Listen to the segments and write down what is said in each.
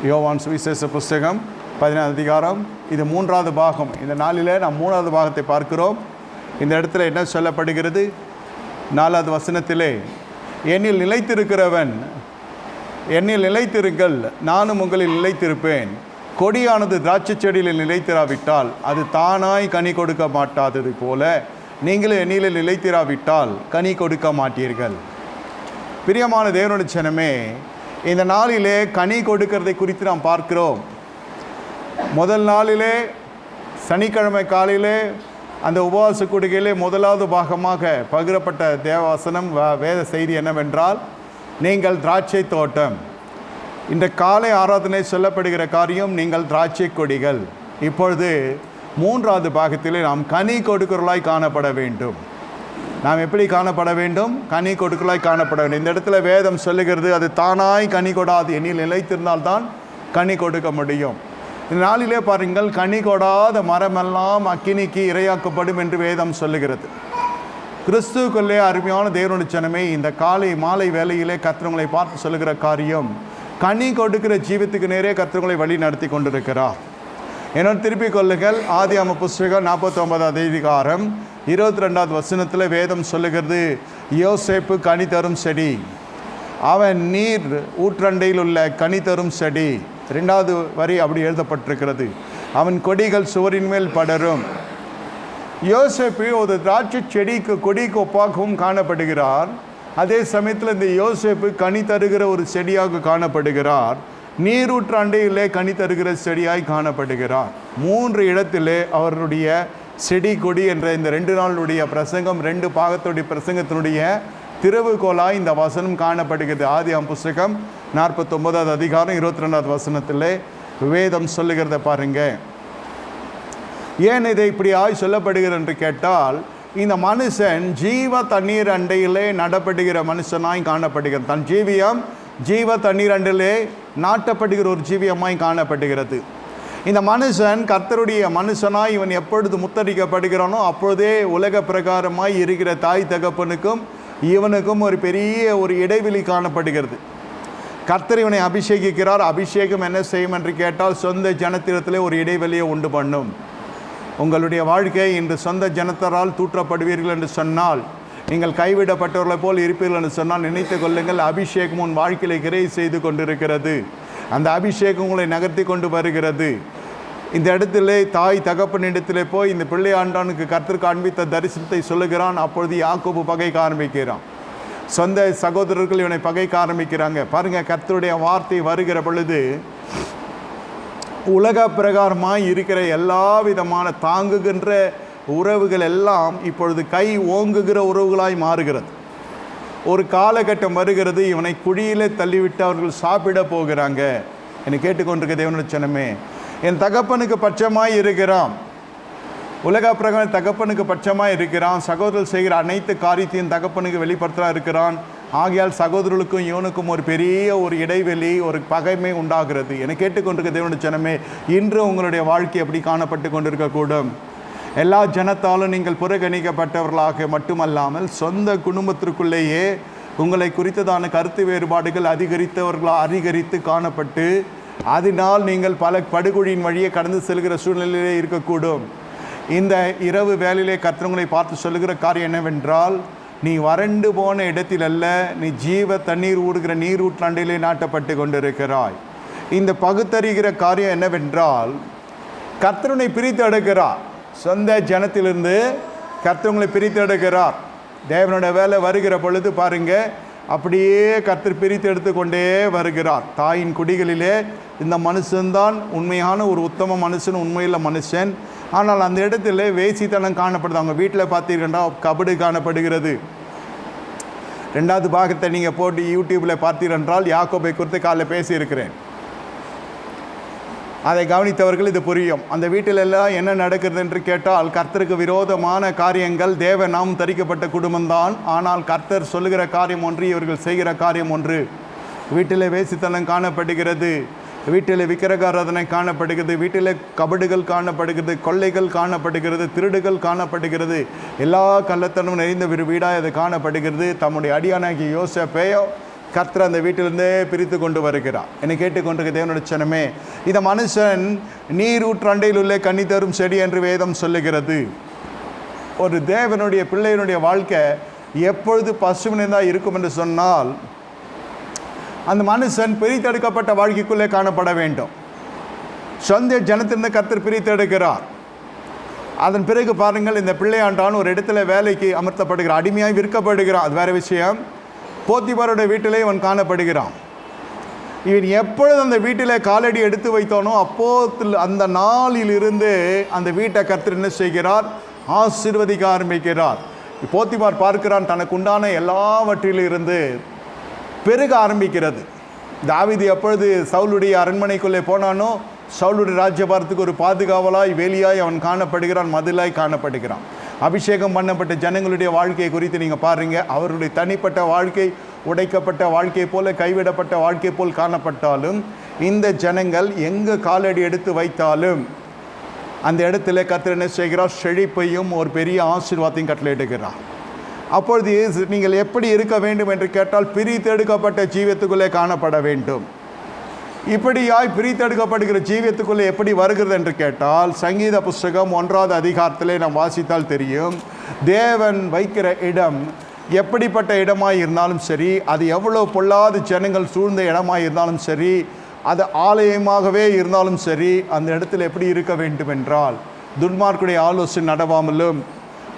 யோவான் சுவிசேஷ புஸ்தகம் 15 அதிகாரம். இது 3வது பாகம். இந்த நாளிலே நாம் 3வது பாகத்தை பார்க்கிறோம். இந்த இடத்துல என்ன சொல்லப்படுகிறது? 4வது வசனத்திலே, என்னில் நிலைத்திருக்கிறவன் என்னில் நிலைத்திருங்கள், நானும் உங்களில் நிலைத்திருப்பேன். கொடியானது திராட்சை செடியில் நிலைத்திராவிட்டால் அது தானாய் கனி கொடுக்க மாட்டாதது போல நீங்களும் என்னில் நிலைத்திராவிட்டால் கனி கொடுக்க மாட்டீர்கள். பிரியமான தேவனுடைய ஜனமே, இந்த நாளிலே கனி கொடுக்கிறதை குறித்து நாம் பார்க்கிறோம். முதல் நாளிலே சனிக்கிழமை காலையிலே அந்த உபவாச கூடுகையிலே முதலாவது பாகமாக பகிரப்பட்ட தேவவசனம் வேத செய்தி என்னவென்றால், நீங்கள் திராட்சை தோட்டம். இந்த காலை ஆராதனை சொல்லப்படுகிற காரியம் நீங்கள் திராட்சை கொடிகள். இப்பொழுது 3வது பாகத்திலே நாம் கனி கொடுக்கிறவர்களாய் காணப்பட வேண்டும். நாம் எப்படி காணப்பட வேண்டும்? கனி கொடுக்கலாய் காணப்பட வேண்டும். இந்த இடத்துல வேதம் சொல்லுகிறது, அது தானாய் கனி கொடாது, என்னில் நிலைத்திருந்தால்தான் கனி கொடுக்க முடியும். இந்த நாளிலே பாருங்கள், கனி கொடாத மரமெல்லாம் அக்கினிக்கு இரையாக்கப்படும் என்று வேதம் சொல்லுகிறது. கிறிஸ்துவுக்குள்ளே அருமையான தேவனுடைய ஜனமே, இந்த காலை மாலை வேளையிலே கர்த்தரை பார்த்து சொல்லுகிற காரியம், கனி கொடுக்கிற ஜீவத்துக்கு நேரே கர்த்தரை வழி நடத்தி கொண்டிருக்கிறார். என்னோட திருப்பிக் கொள்ளுங்கள். ஆதியாகம புஸ்தகம் 49வது அதிகாரம் 22வது வசனத்தில் வேதம் சொல்லுகிறது, யோசேப்பு கனி தரும் செடி, அவன் நீர் ஊற்றண்டையில் உள்ள கனி தரும் செடி. 2வது வரி அப்படி எழுதப்பட்டிருக்கிறது, அவன் கொடிகள் சுவரின் மேல் படரும். யோசேப்பு ஒரு திராட்சை செடிக்கு கொடிக்கு ஒப்பாகவும் காணப்படுகிறார். அதே சமயத்தில் இந்த யோசேப்பு கனி தருகிற ஒரு செடியாக காணப்படுகிறார். நீரூற்று அண்டையிலே கனி தருகிற செடியாய் காணப்படுகிறார். 3 இடத்திலே அவருடைய செடி கொடி என்ற இந்த 2 நாளுடைய பிரசங்கம், 2 பாகத்துடைய பிரசங்கத்தினுடைய திறவுகோலாய் இந்த வசனம் காணப்படுகிறது. ஆதியாகம புஸ்தகம் 49வது அதிகாரம் 22வது வசனத்திலே வேதம் சொல்லுகிறத பாருங்க. ஏன் இதை இப்படியாய் சொல்லப்படுகிறது என்று கேட்டால், இந்த மனுஷன் ஜீவ தண்ணீர் அண்டையிலே நடப்படுகிற மனுஷனாய் காணப்படுகிறார். தன் ஜீவியம் ஜீவ தண்ணீர் அண்டிலே நாட்டப்படுகிற ஒரு ஜீவியமாய் காணப்படுகிறது. இந்த மனுஷன் கர்த்தருடைய மனுஷனாய் இவன் எப்பொழுது முத்தரிக்கப்படுகிறானோ அப்பொழுதே உலக பிரகாரமாய் இருக்கிற தாய் தகப்பனுக்கும் இவனுக்கும் ஒரு பெரிய ஒரு இடைவெளி காணப்படுகிறது. கர்த்தர் இவனை அபிஷேகிக்கிறார். அபிஷேகம் என்ன செய்யும் என்று கேட்டால், சொந்த ஜனத்திடத்திலே ஒரு இடைவெளியை உண்டு பண்ணும். உங்களுடைய வாழ்க்கை இன்று சொந்த ஜனத்தரால் தூற்றப்படுவீர்கள் என்று சொன்னால், நீங்கள் கைவிடப்பட்டவர்களை போல் இருப்பீர்கள் என்று சொன்னால் நினைத்து கொள்ளுங்கள், அபிஷேகம் உன் வாழ்க்கையில கிரியை செய்து கொண்டிருக்கிறது. அந்த அபிஷேகம் உங்களை நகர்த்தி கொண்டு வருகிறது. இந்த இடத்திலே தாய் தகப்பனிடத்திலே போய் இந்த பிள்ளை ஆண்டானுக்கு கர்த்தர் காண்பித்த தரிசனத்தை சொல்லுகிறான். அப்பொழுது யாக்கோபு பகைக்க ஆரம்பிக்கிறான். சொந்த சகோதரர்கள் இவனை பகைக்க ஆரம்பிக்கிறாங்க. பாருங்க, கர்த்தருடைய வார்த்தை வருகிற பொழுது உலக பிரகாரமாய் இருக்கிற எல்லா விதமான தாங்குகின்ற உறவுகள் எல்லாம் இப்பொழுது கை ஓங்குகிற உறவுகளாய் மாறுகிறது. ஒரு காலகட்டம் வருகிறது, இவனை குழியிலே தள்ளிவிட்டு அவர்கள் சாப்பிட போகிறாங்க. என்னை கேட்டுக்கொண்டிருக்க தேவனுடைய ஜனமே, என் தகப்பனுக்கு பட்சமாய் இருக்கிறான். உலக பிரகாரம் தகப்பனுக்கு பட்சமாய் இருக்கிறான். சகோதரர் செய்கிற அனைத்து காரியத்தையும் தகப்பனுக்கு வெளிப்படுத்தா இருக்கிறான். ஆகையால் சகோதரர்களுக்கும் இவனுக்கும் ஒரு பெரிய ஒரு இடைவெளி, ஒரு பகைமை உண்டாகிறது. என்னை கேட்டுக்கொண்டிருக்க தேவனுடைய ஜனமே, இன்று உங்களுடைய வாழ்க்கை எப்படி காணப்பட்டு கொண்டிருக்கக்கூடும். எல்லா ஜனத்தாலும் நீங்கள் புறக்கணிக்கப்பட்டவர்களாக மட்டுமல்லாமல் சொந்த குடும்பத்திற்குள்ளேயே உங்களை குறித்ததான கருத்து வேறுபாடுகள் அதிகரித்து காணப்பட்டு அதனால் நீங்கள் பல படுகொழியின் வழியே கடந்து செல்கிற சூழ்நிலையிலே இருக்கக்கூடும். இந்த இரவு வேலையிலே கர்த்தரை பார்த்து சொல்லுகிற காரியம் என்னவென்றால், நீ வறண்டு போன இடத்தில் அல்ல, நீ ஜீவ தண்ணீர் ஊடுகிற நீரூற்றாண்டிலே நாட்டப்பட்டு கொண்டிருக்கிறாய். இந்த பகுத்தறிகிற காரியம் என்னவென்றால், கர்த்தரை பிரித்து எடுக்கிறார். சொந்த ஜனத்திலிருந்து கர்த்தரை பிரித்து எடுக்கிறார். தேவனுடைய வேலை வருகிற பொழுது பாருங்க, அப்படியே கர்த்தர் பிரித்து எடுத்துக்கொண்டே வருகிறார். தாயின் குடிகளிலே இந்த மனுஷன்தான் உண்மையான ஒரு உத்தம மனுஷன், உண்மையுள்ள மனுஷன். ஆனால் அந்த இடத்துல வேசித்தனம் காணப்படுது. அவங்க வீட்டில் பார்த்தீங்கன்னா கபடு காணப்படுகிறது. 2வது பாகத்தை நீங்கள் போட்டு யூடியூப்பில் பார்த்தீர்கள், யாக்கோபை குறித்து காலையில் பேசியிருக்கிறேன். அதை கவனித்தவர்கள் இது புரியும். அந்த வீட்டில் எல்லாம் என்ன நடக்கிறது என்று கேட்டால், கர்த்தருக்கு விரோதமான காரியங்கள். தேவ நாம் தரிக்கப்பட்ட குடும்பம்தான், ஆனால் கர்த்தர் சொல்லுகிற காரியம் ஒன்று, இவர்கள் செய்கிற காரியம் ஒன்று. வீட்டில் வேசித்தனம் காணப்படுகிறது, வீட்டில் விக்கிரகாராதனை காணப்படுகிறது, வீட்டில் கபடுகள் காணப்படுகிறது, கொள்ளைகள் காணப்படுகிறது, திருடுகள் காணப்படுகிறது, எல்லா கள்ளத்தனமும் நிறைந்த ஒரு வீடாக அது காணப்படுகிறது. தம்முடைய அடியானாகிய யோசேப்பையோ கர்த்தர் அந்த வீட்டிலிருந்தே பிரித்து கொண்டு வருகிறார். என்னை கேட்டுக்கொண்டிருக்க தேவனுடைய ஜனமே, இந்த மனுஷன் நீரூற்று அண்டையில் உள்ள கனி தரும் செடி என்று வேதம் சொல்லுகிறது. ஒரு தேவனுடைய பிள்ளையினுடைய வாழ்க்கை எப்பொழுது பசுமையாக இருக்கும் என்று சொன்னால், அந்த மனுஷன் பிரித்தெடுக்கப்பட்ட வாழ்க்கைக்குள்ளே காணப்பட வேண்டும். சொந்த ஜனத்திலிருந்து கர்த்தர் பிரித்தெடுக்கிறார். அதன் பிறகு பாருங்கள், இந்த பிள்ளையாண்டான் ஒரு இடத்துல வேலைக்கு அமர்த்தப்படுகிறான், அடிமையாய் விற்கப்படுகிறான். அது வேறு விஷயம். போத்திபாருடைய வீட்டிலே இவன் காணப்படுகிறான். இவன் எப்பொழுது அந்த வீட்டிலே காலடி எடுத்து வைத்தானோ அப்போது அந்த நாளிலிருந்து அந்த வீட்டை கர்த்தர் என்ன செய்கிறார்? ஆசீர்வதிக்க ஆரம்பிக்கிறார். போத்திபார் பார்க்கிறான், தனக்கு உண்டான எல்லாவற்றிலிருந்து பெருக ஆரம்பிக்கிறது. தாவீது எப்பொழுது சவுலுடைய அரண்மனைக்குள்ளே போனானோ, சவுலுடைய ராஜ்யபாரத்துக்கு ஒரு பாதுகாவலாய் வேலியாய் அவன் காணப்படுகிறான், மதிலாய் காணப்படுகிறான். அபிஷேகம் பண்ணப்பட்ட ஜனங்களுடைய வாழ்க்கையை குறித்து நீங்கள் பாருங்கள். அவருடைய தனிப்பட்ட வாழ்க்கை உடைக்கப்பட்ட வாழ்க்கை போல, கைவிடப்பட்ட வாழ்க்கை போல் காணப்பட்டாலும், இந்த ஜனங்கள் எங்கே காலடி எடுத்து வைத்தாலும் அந்த இடத்துல கர்த்தர் என்ன செய்கிறார்? செழிப்பையும் ஒரு பெரிய ஆசீர்வாதத்தையும் கட்டளையிடுகிறார். அப்பொழுது நீங்கள் எப்படி இருக்க வேண்டும் என்று கேட்டால், பிரித்தெடுக்கப்பட்ட ஜீவியத்துக்குள்ளே காணப்பட வேண்டும். இப்படியாய் பிரித்தெடுக்கப்படுகிற ஜீவியத்துக்குள்ளே எப்படி வருகிறது என்று கேட்டால், சங்கீத புஸ்தகம் 1வது அதிகாரத்திலே நாம் வாசித்தால் தெரியும். தேவன் வைக்கிற இடம் எப்படிப்பட்ட இடமாய் இருந்தாலும் சரி, அது எவ்வளோ பொல்லாத ஜனங்கள் சூழ்ந்த இடமாய் இருந்தாலும் சரி, அது ஆலயமாகவே இருந்தாலும் சரி, அந்த இடத்துல எப்படி இருக்க வேண்டும் என்றால், துன்மார்க்குடைய ஆலோசனை நடவாமலும்,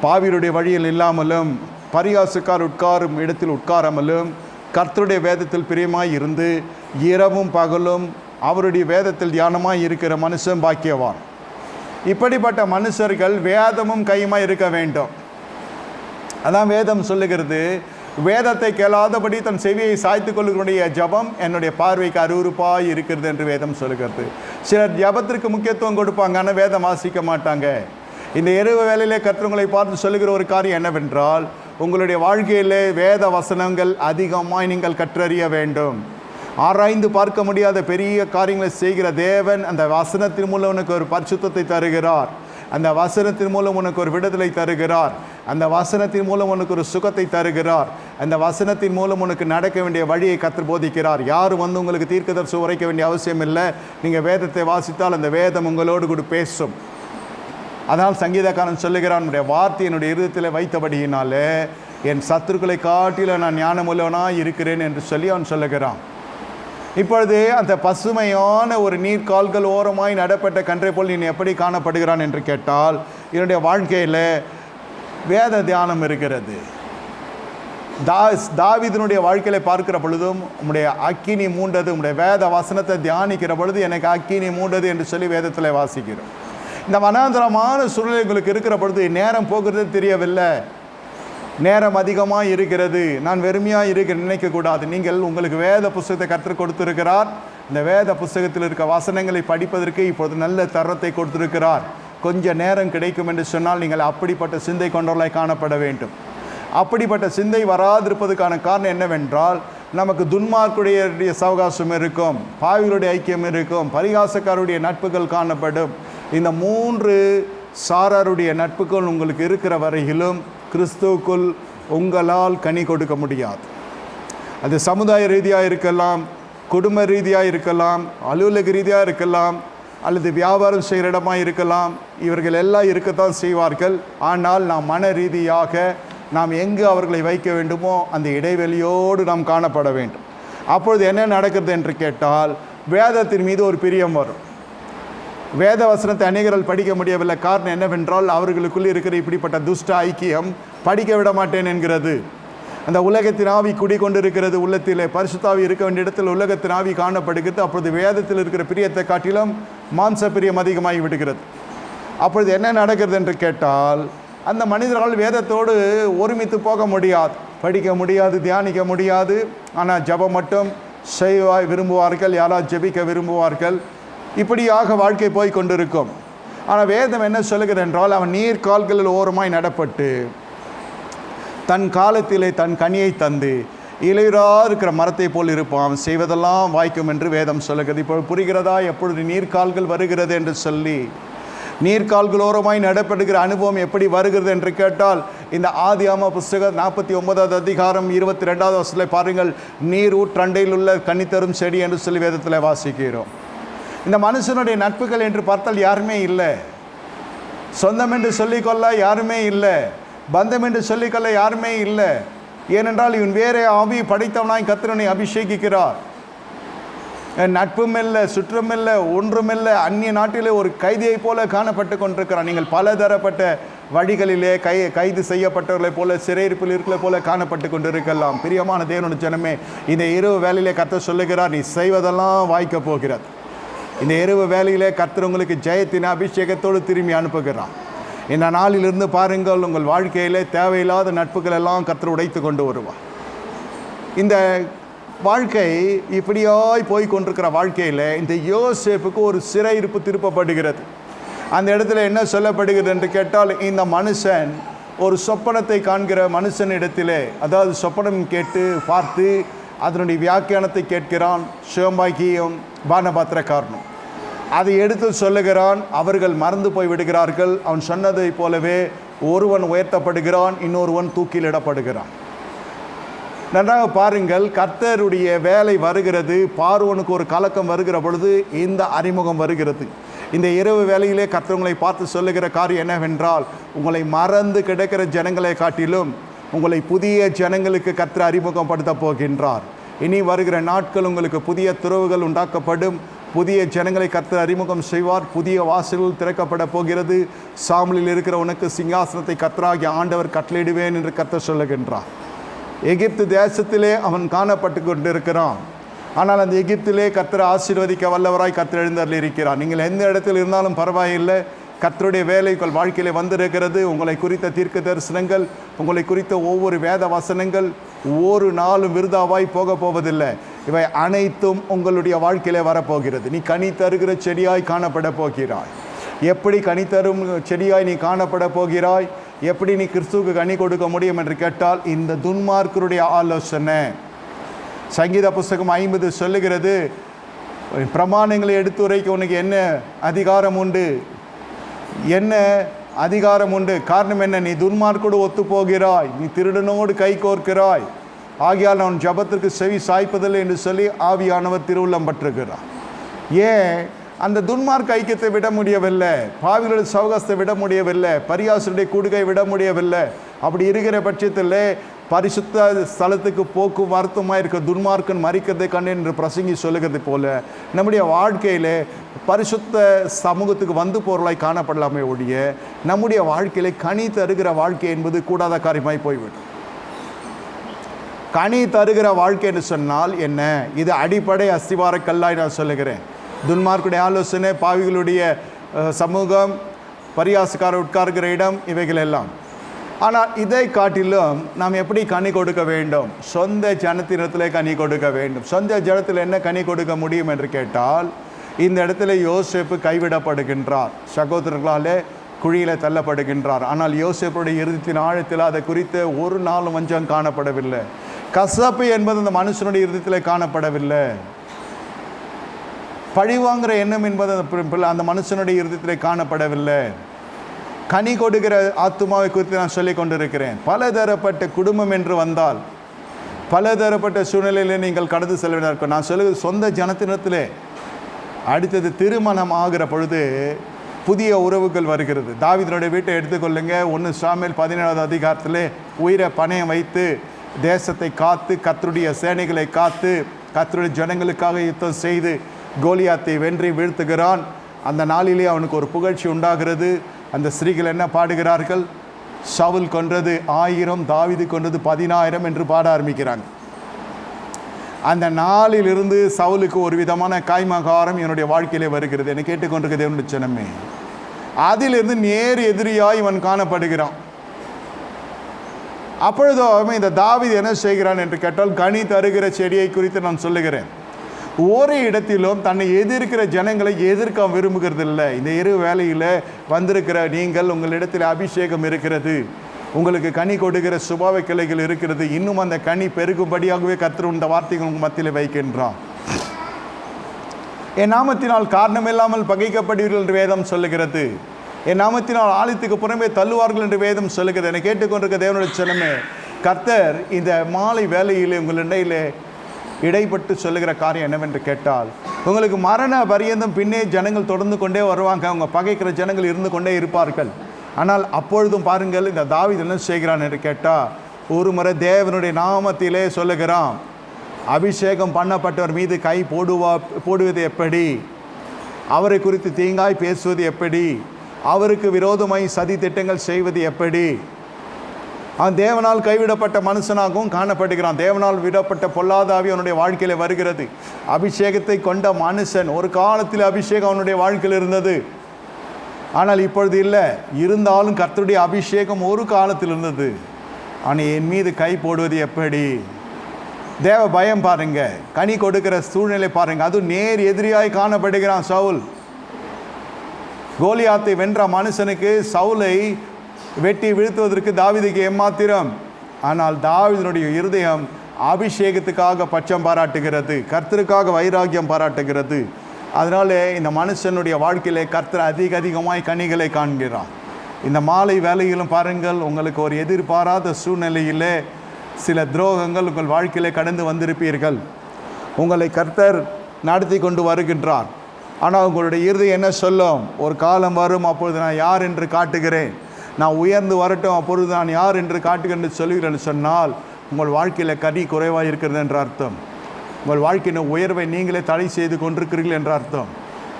பாவியருடைய வழியில் இல்லாமலும், பரிகாசக்கார் உட்காரும் இடத்தில் உட்காராமலும், கர்த்தருடைய வேதத்தில் பிரியமாய் இருந்து இரவும் பகலும் அவருடைய வேதத்தில் தியானமாய் இருக்கிற மனுஷன் பாக்கியவான். இப்படிப்பட்ட மனுஷர்கள் வேதமும் கையுமாய் இருக்க வேண்டும். அதான் வேதம் சொல்லுகிறது, வேதத்தை கேளாதபடி தன் செவியை சாய்த்து கொள்ளுடைய ஜபம் என்னுடைய பார்வைக்கு அருவருப்பாய் இருக்கிறது என்று வேதம் சொல்லுகிறது. சிலர் ஜபத்திற்கு முக்கியத்துவம் கொடுப்பாங்க, ஆனால் வேதம் வாசிக்க மாட்டாங்க. இந்த இரவு வேளையிலே கர்த்தர்களை பார்த்து சொல்லுகிற ஒரு காரியம் என்னவென்றால், உங்களுடைய வாழ்க்கையிலே வேத வசனங்கள் அதிகமாய் நீங்கள் கற்றறிய வேண்டும். ஆராய்ந்து பார்க்க முடியாத பெரிய காரியங்களை செய்கிற தேவன் அந்த வசனத்தின் மூலம் உனக்கு ஒரு பரிசுத்தத்தை தருகிறார். அந்த வசனத்தின் மூலம் உனக்கு ஒரு விடுதலை தருகிறார். அந்த வசனத்தின் மூலம் உனக்கு ஒரு சுகத்தை தருகிறார். அந்த வசனத்தின் மூலம் உனக்கு நடக்க வேண்டிய வழியை கர்த்தர் போதிக்கிறார். யாரும் வந்து உங்களுக்கு தீர்க்கதரிசி உரைக்க வேண்டிய அவசியம் இல்லை. நீங்கள் வேதத்தை வாசித்தால் அந்த வேதம் உங்களோடு கூட பேசும். அதனால் சங்கீதக்காரன் சொல்லுகிறான், என்னுடைய வார்த்தை என்னுடைய இருதயத்தில் வைத்தபடியினாலே என் சத்துருக்களை காட்டில நான் ஞானமுள்ளவனாக இருக்கிறேன் என்று சொல்லி அவன் சொல்லுகிறான். இப்பொழுது அந்த பசுமையான ஒரு நீர்கால்கள் ஓரமாய் நடப்பட்ட கன்றை போல் நீ எப்படி காணப்படுகிறான் என்று கேட்டால், என்னுடைய வாழ்க்கையில் வேத தியானம் இருக்கிறது. தாவீதினுடைய வாழ்க்கையில் பார்க்கிற பொழுதும் உம்முடைய அக்கினி மூண்டது, உம்முடைய வேத வசனத்தை தியானிக்கிற பொழுது எனக்கு அக்கினி மூண்டது என்று சொல்லி வேதத்தில் வாசிக்கிறோம். இந்த வனாந்தரமான சூழ்நிலைகளுக்கு இருக்கிற பொழுது நேரம் போகிறது தெரியவில்லை, நேரம் அதிகமாக இருக்கிறது, நான் வெறுமையாக இருக்க நினைக்கக்கூடாது. நீங்கள் உங்களுக்கு வேத புஸ்தகத்தை கற்றுக் கொடுத்திருக்கிறார். இந்த வேத புஸ்தகத்தில் இருக்க வசனங்களை படிப்பதற்கு இப்பொழுது நல்ல தரத்தை கொடுத்திருக்கிறார். கொஞ்சம் நேரம் கிடைக்கும் என்று சொன்னால் நீங்கள் அப்படிப்பட்ட சிந்தை கொண்டவர்களாய் காணப்பட வேண்டும். அப்படிப்பட்ட சிந்தை வராதிருப்பதற்கான காரணம் என்னவென்றால், நமக்கு துன்மார்க்குடைய சவகாசம் இருக்கும், பாவிகளுடைய ஐக்கியம் இருக்கும், பரிகாசக்காருடைய நட்புகள் காணப்படும். இந்த 3 சாராருடைய நட்புகள் உங்களுக்கு இருக்கிற வரையிலும் கிறிஸ்துவுக்குள் உங்களால் கனி கொடுக்க முடியாது. அது சமுதாய ரீதியாக இருக்கலாம், குடும்ப ரீதியாக இருக்கலாம், அலுவலக ரீதியாக இருக்கலாம், அல்லது வியாபாரம் செய்கிற இடமாக இருக்கலாம். இவர்கள் எல்லாம் இருக்கத்தான் செய்வார்கள். ஆனால் நாம் மன ரீதியாக நாம் எங்கு அவர்களை வைக்க வேண்டுமோ அந்த இடைவெளியோடு நாம் காணப்பட வேண்டும். அப்பொழுது என்ன நடக்கிறது என்று கேட்டால், வேதத்தின் மீது ஒரு பிரியம் வரும். வேத வசனத்தை அநேகரால் படிக்க முடியவில்லை. காரணம் என்னவென்றால், அவர்களுக்குள்ளே இருக்கிற இப்படிப்பட்ட துஷ்ட ஐக்கியம் படிக்க விட மாட்டேன் என்கிறது. அந்த உலகத்தின் ஆவி குடிக்கொண்டிருக்கிறது உள்ளத்திலே. பரிசுத்தாவி இருக்க வேண்டிய இடத்தில் உலகத்தின் ஆவி காணப்படுகிறது. அப்பொழுது வேதத்தில் இருக்கிற பிரியத்தை காட்டிலும் மாம்ச பிரியம் அதிகமாகி விடுகிறது. அப்பொழுது என்ன நடக்கிறது என்று கேட்டால், அந்த மனிதர்கள் வேதத்தோடு ஒருமித்து போக முடியாது, படிக்க முடியாது, தியானிக்க முடியாது. ஆனால் ஜபம் மட்டும் செய்வாய் விரும்புவார்கள், யாராவது ஜெபிக்க விரும்புவார்கள். இப்படியாக வாழ்க்கை போய் கொண்டிருக்கும். ஆனால் வேதம் என்ன சொல்லுகிறது என்றால், அவன் நீர் கால்களில் ஓரமாய் நடப்பட்டு தன் காலத்திலே தன் கனியை தந்து இலையுறாக இருக்கிற மரத்தை போல் இருப்பான், அவன் செய்வதெல்லாம் வாய்க்கும் என்று வேதம் சொல்லுகிறது. இப்போ புரிகிறதா எப்பொழுது நீர்கால்கள் வருகிறது என்று சொல்லி? நீர்கால்களோரமாய் நடப்படுகிற அனுபவம் எப்படி வருகிறது என்று கேட்டால், இந்த ஆதியாகம புஸ்தகம் 49வது அதிகாரம் 22வது வசனத்தை பாருங்கள். நீர் ஊற்றண்டையில் உள்ள கனித்தரும் செடி என்று சொல்லி வேதத்தில் வாசிக்கிறோம். இந்த மனுஷனுடைய நட்புகள் என்று பார்த்தால் யாருமே இல்லை. சொந்தம் என்று சொல்லிக்கொள்ள யாருமே இல்லை. பந்தம் என்று சொல்லிக்கொள்ள யாருமே இல்லை. ஏனென்றால் இவன் வேறே ஆவி படைத்தவனாய் கர்த்தரை அபிஷேகிக்கிறார். நட்பும் இல்லை, சுற்றும் இல்லை, ஒன்றும் இல்லை. அந்நிய நாட்டிலே ஒரு கைதியை போல காணப்பட்டு கொண்டிருக்கிறான். நீங்கள் பலதரப்பட்ட வழிகளிலே கைது செய்யப்பட்டவர்களை போல, சிறையிருப்பில் இருக்கிற போல காணப்பட்டு கொண்டிருக்கலாம். பிரியமான தேவனுடைய ஜனமே, இந்த இரவு வேலையிலே கர்த்தர் சொல்லுகிறார், நீ செய்வதெல்லாம் வாய்க்க போகிறது. இந்த இரவு வேலையிலே கர்த்தர் உங்களுக்கு ஜெயத்தின் அபிஷேகத்தோடு திரும்பி அனுப்புகிறான். இந்த நாளிலிருந்து பாருங்கள், உங்கள் வாழ்க்கையிலே தேவையில்லாத நட்புகள் எல்லாம் கர்த்தர் உடைத்து கொண்டு வருவார். இந்த வாழ்க்கை இப்படியாய் போய் கொண்டிருக்கிற வாழ்க்கையில் இந்த யோசேப்புக்கு ஒரு சிறையிருப்பு திருப்பப்படுகிறது. அந்த இடத்துல என்ன சொல்லப்படுகிறது என்று கேட்டால், இந்த மனுஷன் ஒரு சொப்பனத்தை காண்கிற மனுஷனிடத்திலே, அதாவது சொப்பனம் கேட்டு பார்த்து அதனுடைய வியாக்கியானத்தை கேட்கிறான். சிவம்பாக்கியும் பானபாத்திரக்காரனும் அதை எடுத்து சொல்லுகிறான். அவர்கள் மறந்து போய் விடுகிறார்கள். அவன் சொன்னதை போலவே ஒருவன் உயர்த்தப்படுகிறான், இன்னொருவன் தூக்கிலிடப்படுகிறான். நன்றாக பாருங்கள், கர்த்தருடைய வேலை வருகிறது. பார்வோனுக்கு ஒரு கலக்கம் வருகிற பொழுது இந்த அறிமுகம் வருகிறது. இந்த இரவு வேலையிலே கர்த்தர் உங்களை பார்த்து சொல்லுகிற காரியம் என்னவென்றால், உங்களை மறந்து கிடக்கிற ஜனங்களை காட்டிலும் உங்களை புதிய ஜனங்களுக்கு கர்த்தர் அறிமுகப்படுத்த போகின்றார். இனி வருகிற நாட்கள் உங்களுக்கு புதிய துறவுகள் உண்டாக்கப்படும். புதிய ஜனங்களை கர்த்தர் அறிமுகம் செய்வார். புதிய வாசல்கள் திறக்கப்பட போகிறது. சாமுவேலில் இருக்கிற உனக்கு சிங்காசனத்தை கர்த்தராகிய ஆண்டவர் கட்டளையிடுவேன் என்று கர்த்தர் சொல்லுகின்றார். எகிப்து தேசத்திலே அவன் காணப்பட்டு கொண்டிருக்கிறான். ஆனால் அந்த எகிப்திலே கர்த்தரை ஆசீர்வதிக்க வல்லவராய் கர்த்தர் எழுந்தருளி இருக்கிறார். நீங்கள் எந்த இடத்தில் இருந்தாலும் பரவாயில்லை, கர்த்தருடைய வேலை உங்கள் வாழ்க்கையிலே வந்திருக்கிறது. உங்களை குறித்த தீர்க்க தரிசனங்கள், உங்களை குறித்த ஒவ்வொரு வேத வசனங்கள் ஒரு நாளும் விருதாவாய் போக போவதில்லை. இவை அனைத்தும் உங்களுடைய வாழ்க்கையிலே வரப்போகிறது. நீ கனி தருகிற செடியாய் காணப்பட போகிறாய். எப்படி கனி தரும் செடியாய் நீ காணப்பட போகிறாய்? எப்படி நீ கிறிஸ்துவுக்கு கனி கொடுக்க முடியும் என்று கேட்டால், இந்த துன்மார்க்கருடைய ஆலோசனை. சங்கீத புஸ்தகம் 50 சொல்லுகிறது, பிரமாணங்களை எடுத்துரைக்க உனக்கு என்ன அதிகாரம் உண்டு? என்ன அதிகாரம் உண்டு? காரணம் என்ன? நீ துன்மார்க்கோடு ஒத்து போகிறாய், நீ திருடனோடு கை கோர்க்கிறாய், ஆகியால் நான் ஜபத்திற்கு செவி சாய்ப்பதில்லை என்று சொல்லி ஆவியானவர் திருவுள்ளம் பற்றுகிறார். ஏன் அந்த துன்மார்க்க ஐக்கியத்தை விட முடியவில்லை, பாவிகளுடைய சவகாசத்தை விட முடியவில்லை, பரியாசருடைய கூடுகை விட முடியவில்லை. அப்படி இருக்கிற பட்சத்தில் பரிசுத்த ஸ்தலத்துக்கு போக்கும் வருத்தமாக இருக்க துன்மார்க்கன் மறிக்கிறதை கண்டு என்று பிரசங்கி சொல்லுகிறது போல, நம்முடைய வாழ்க்கையில் பரிசுத்த சமூகத்துக்கு வந்து பொருளாய் காணப்படலாமே ஒழிய, நம்முடைய வாழ்க்கையில கனி தருகிற வாழ்க்கை என்பது கூடாத காரியமாய் போய்விடும். கனி தருகிற வாழ்க்கை என்று சொன்னால் என்ன? இது அடிப்படை அஸ்திவார கல்லாய் நான் சொல்லுகிறேன். துன்மார்க்குடைய ஆலோசனை, பாவிகளுடைய சமூகம், பரியாசக்காரர் உட்கார்கிற இடம், இவைகள் எல்லாம். ஆனால் இதை காட்டிலும் நாம் எப்படி கனி கொடுக்க வேண்டும்? சொந்த ஜனத்தினத்தில் கனி கொடுக்க வேண்டும். சொந்த ஜனத்தில் என்ன கனி கொடுக்க முடியும் என்று கேட்டால், இந்த இடத்துல யோசேப்பு கைவிடப்படுகின்றார், சகோதரர்களாலே குழியில் தள்ளப்படுகின்றார். ஆனால் யோசேப்புடைய இறுதியின் ஆழத்தில் அதை குறித்து ஒரு நாளும் வஞ்சம் காணப்படவில்லை. கசப்பு என்பது அந்த மனுஷனுடைய இறுதியில் காணப்படவில்லை. பழிவாங்கிற எண்ணம் என்பது அந்த மனுஷனுடைய இறுதியில் காணப்படவில்லை. கனி கொடுக்கிற ஆத்துமாவை குறித்து நான் சொல்லிக் கொண்டிருக்கிறேன். பலதரப்பட்ட குடும்பம் என்று வந்தால், பலதரப்பட்ட சூழ்நிலையில் நீங்கள் கடந்து செல்ல வேண்டிய இருக்கும். நான் சொல்லுவது சொந்த ஜனத்தினத்திலே. அடுத்தது திருமணம் ஆகிற பொழுது புதிய உறவுகள் வருகிறது. தாவீதுடைய வீட்டை எடுத்துக்கொள்ளுங்க. 1 சாமுவேல் 17வது அதிகாரத்திலே உயிரை பணயம் வைத்து தேசத்தை காத்து, கர்த்தருடைய சேனைகளை காத்து, கர்த்தருடைய ஜனங்களுக்காக யுத்தம் செய்து கோலியாத்தை வென்றி வீழ்த்துகிறான். அந்த நாளிலே அவனுக்கு ஒரு புகழ்ச்சி உண்டாகிறது. அந்த ஸ்திரீகள் என்ன பாடுகிறார்கள்? சவுல் கொன்றது 1000, தாவீது கொன்றது 10000 என்று பாட ஆரம்பிக்கிறாங்க. அந்த நாளிலிருந்து சவுலுக்கு ஒரு விதமான காய்மகாரம் என்னுடைய வாழ்க்கையிலே வருகிறது. என்னை கேட்டுக்கொண்டிருக்கிறது என்னுடைய ஜனமே. அதிலிருந்து நேர் எதிரியாய் இவன் காணப்படுகிறான். அப்பொழுதோ இந்த தாவீது என்ன செய்கிறான் என்று கேட்டால், கனி தருகிற செடியை குறித்து நான் சொல்லுகிறேன். ஒரு இடத்திலும் தன்னை எதிர்க்கிற ஜனங்களை எதிர்க்க விரும்புகிறது இல்லை. இந்த இரு வேலையில் வந்திருக்கிற நீங்கள், உங்களிடத்தில் அபிஷேகம் இருக்கிறது, உங்களுக்கு கனி கொடுக்கிற சுபாவ கிளைகள் இருக்கிறது. இன்னும் அந்த கனி பெருகும்படியாகவே கர்த்தர் இந்த வார்த்தைகள் உங்கள் மத்தியில் வைக்கின்றான். என் நாமத்தினால் காரணமில்லாமல் பகைக்கப்படுவீர்கள் என்று வேதம் சொல்லுகிறது. என் நாமத்தினால் ஆலயத்துக்கு புறமே தள்ளுவார்கள் என்று வேதம் சொல்லுகிறது. என்னை கேட்டுக்கொண்டிருக்க தேவனுடைய ஜனமே, கர்த்தர் இந்த மாலை வேளையிலே உங்கள் இடையிலே இடைப்பட்டு சொல்லுகிற காரியம் என்னவென்று கேட்டால், உங்களுக்கு மரண பரியந்தம் பின்னே ஜனங்கள் தொடர்ந்து கொண்டே வருவாங்க, அவங்க பகைக்கிற ஜனங்கள் இருந்து கொண்டே இருப்பார்கள். ஆனால் அப்பொழுதும் பாருங்கள், இந்த தாவீது என்ன செய்கிறான் என்று கேட்டால், ஒரு முறை தேவனுடைய நாமத்திலே சொல்லுகிறான், அபிஷேகம் பண்ணப்பட்டவர் மீது கை போடுவது எப்படி, அவரை குறித்து தீங்காய் பேசுவது எப்படி, அவருக்கு விரோதமாய் சதி திட்டங்கள் செய்வது எப்படி. அவன் தேவனால் கைவிடப்பட்ட மனுஷனாகவும் காணப்படுகிறான். தேவனால் விடப்பட்ட பொல்லாதாவி அவனுடைய வாழ்க்கையில் வருகிறது. அபிஷேகத்தை கொண்ட மனுஷன், ஒரு காலத்தில் அபிஷேகம் அவனுடைய வாழ்க்கையில் இருந்தது, ஆனால் இப்பொழுது இல்லை. இருந்தாலும் கர்த்தருடைய அபிஷேகம் ஒரு காலத்தில் இருந்தது. ஆனால் என் மீது கை போடுவது எப்படி? தேவ பயம் பாருங்க, கனி கொடுக்கிற சூழ்நிலை பாருங்க. அதுவும் நேர் எதிரியாய் காணப்படுகிறான் சவுல். கோலியாத்தை வென்ற மனுஷனுக்கு சவுலை வெட்டி வீழ்த்துவதற்கு தாவீதுக்கு ஏமாத்திரம். ஆனால் தாவீதினுடைய இருதயம் அபிஷேகத்துக்காக பட்சம் பாராட்டுகிறது, கர்த்தருக்காக வைராக்கியம் பாராட்டுகிறது. அதனால இந்த மனுஷனுடைய வாழ்க்கையிலே கர்த்தர் அதிகமாய் கனிகளை காண்கிறான். இந்த மாலை வேலையிலும் பாருங்கள், உங்களுக்கு ஒரு எதிர்பாராத சூழ்நிலையிலே சில துரோகங்கள் உங்கள் வாழ்க்கையிலே கடந்து வந்திருப்பீர்கள். உங்களை கர்த்தர் நடத்தி கொண்டு வருகின்றார். ஆனால் உங்களுடைய இருதயம் என்ன சொல்லும்? ஒரு காலம் வரும், அப்பொழுது நான் யார் என்று காட்டுகிறேன், நான் உயர்ந்து வரட்டும், அப்பொழுது நான் யார் என்று காட்டுகிறேன் என்று சொல்லுகிறேன்னு சொன்னால் உங்கள் வாழ்க்கையில் கனி குறைவாக இருக்கிறது என்ற அர்த்தம். உங்கள் வாழ்க்கையின் உயர்வை நீங்களே தடை செய்து கொண்டிருக்கிறீர்கள் என்ற அர்த்தம்.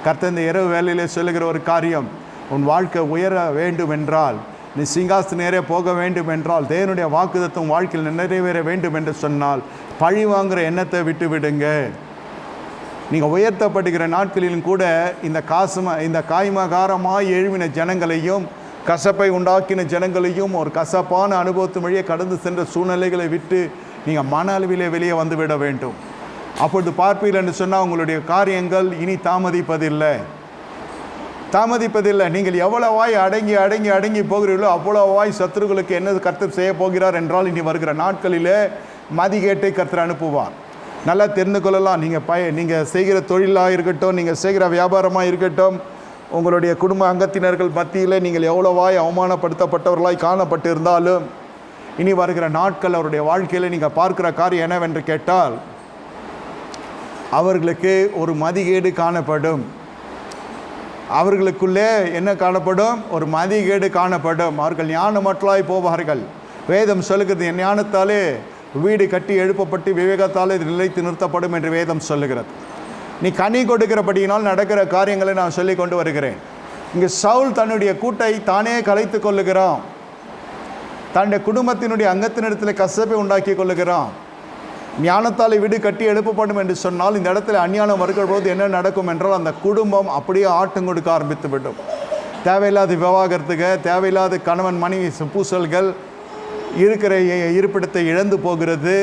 கர்த்தர் இந்த இரவு வேலையிலே சொல்லுகிற ஒரு காரியம், உன் வாழ்க்கை உயர வேண்டும் என்றால், நீ சிங்காசன நேரே போக வேண்டும் என்றால், தேவனுடைய வாக்குத்தத்தம் வாழ்க்கையில் நிறைவேற வேண்டும் என்று சொன்னால் பழி வாங்குகிற எண்ணத்தை விட்டு விடுங்க. நீங்கள் உயர்த்தப்படுகிற நாட்களிலும் கூட இந்த காய்மகாரமாய் எழுவின ஜனங்களையும் கசப்பை உண்டாக்கின ஜனங்களையும் ஒரு கசப்பான அனுபவத்து வழியே கடந்து சென்ற சூழ்நிலைகளை விட்டு நீங்கள் மன அளவிலே வெளியே வந்துவிட வேண்டும். அப்பொழுது பார்ப்பீர்கள் என்று சொன்னால் உங்களுடைய காரியங்கள் இனி தாமதிப்பதில்லை. நீங்கள் எவ்வளவாய் அடங்கி போகிறீர்களோ அவ்வளவாய் சத்துருக்களுக்கு என்ன கர்த்தர் செய்ய போகிறார் என்றால், இனி வருகிற நாட்களிலே மதிகேட்டை கர்த்தர் அனுப்புவார். நல்லா தெரிந்து கொள்ளலாம். நீங்கள் செய்கிற தொழிலாக இருக்கட்டும், நீங்கள் செய்கிற வியாபாரமாக இருக்கட்டும், உங்களுடைய குடும்ப அங்கத்தினர்கள் மத்தியில் நீங்கள் எவ்வளவாய் அவமானப்படுத்தப்பட்டவர்களாய் காணப்பட்டு இருந்தாலும், இனி வருகிற நாட்கள் அவருடைய வாழ்க்கையில் நீங்கள் பார்க்குற காரியம் என்னவென்று கேட்டால், அவர்களுக்கு ஒரு மதிகேடு காணப்படும். அவர்களுக்குள்ளே என்ன காணப்படும்? ஒரு மதிகேடு காணப்படும். அவர்கள் ஞானமற்றலாய் போவார்கள். வேதம் சொல்லுகிறது, என் ஞானத்தாலே வீடு கட்டி எழுப்பப்பட்டு விவேகத்தாலே இது நிலைத்து நிறுத்தப்படும் என்று வேதம் சொல்லுகிறது. நீ கனி கொடுக்கிறபடியினால் நடக்கிற காரியங்களை நான் சொல்லி கொண்டு வருகிறேன். இங்கே சவுல் தன்னுடைய கூட்டை தானே கலைத்து கொள்ளுகிறான். தன்னுடைய குடும்பத்தினுடைய அங்கத்தினிடத்தில் கசப்பை உண்டாக்கி கொள்ளுகிறான். ஞானத்தாலே வீடு கட்டி எழுப்பப்படும் என்று சொன்னால், இந்த இடத்துல அஞ்ஞானம் வருகிற போது என்ன நடக்கும் என்றால், அந்த குடும்பம் அப்படியே ஆட்டம் கொடுக்க ஆரம்பித்து விடும். தேவையில்லாத விவாகரத்துக்கு, தேவையில்லாத கணவன் மனைவி பூசல்கள், இருக்கிற இருப்பிடத்தை இழந்து போகிறது,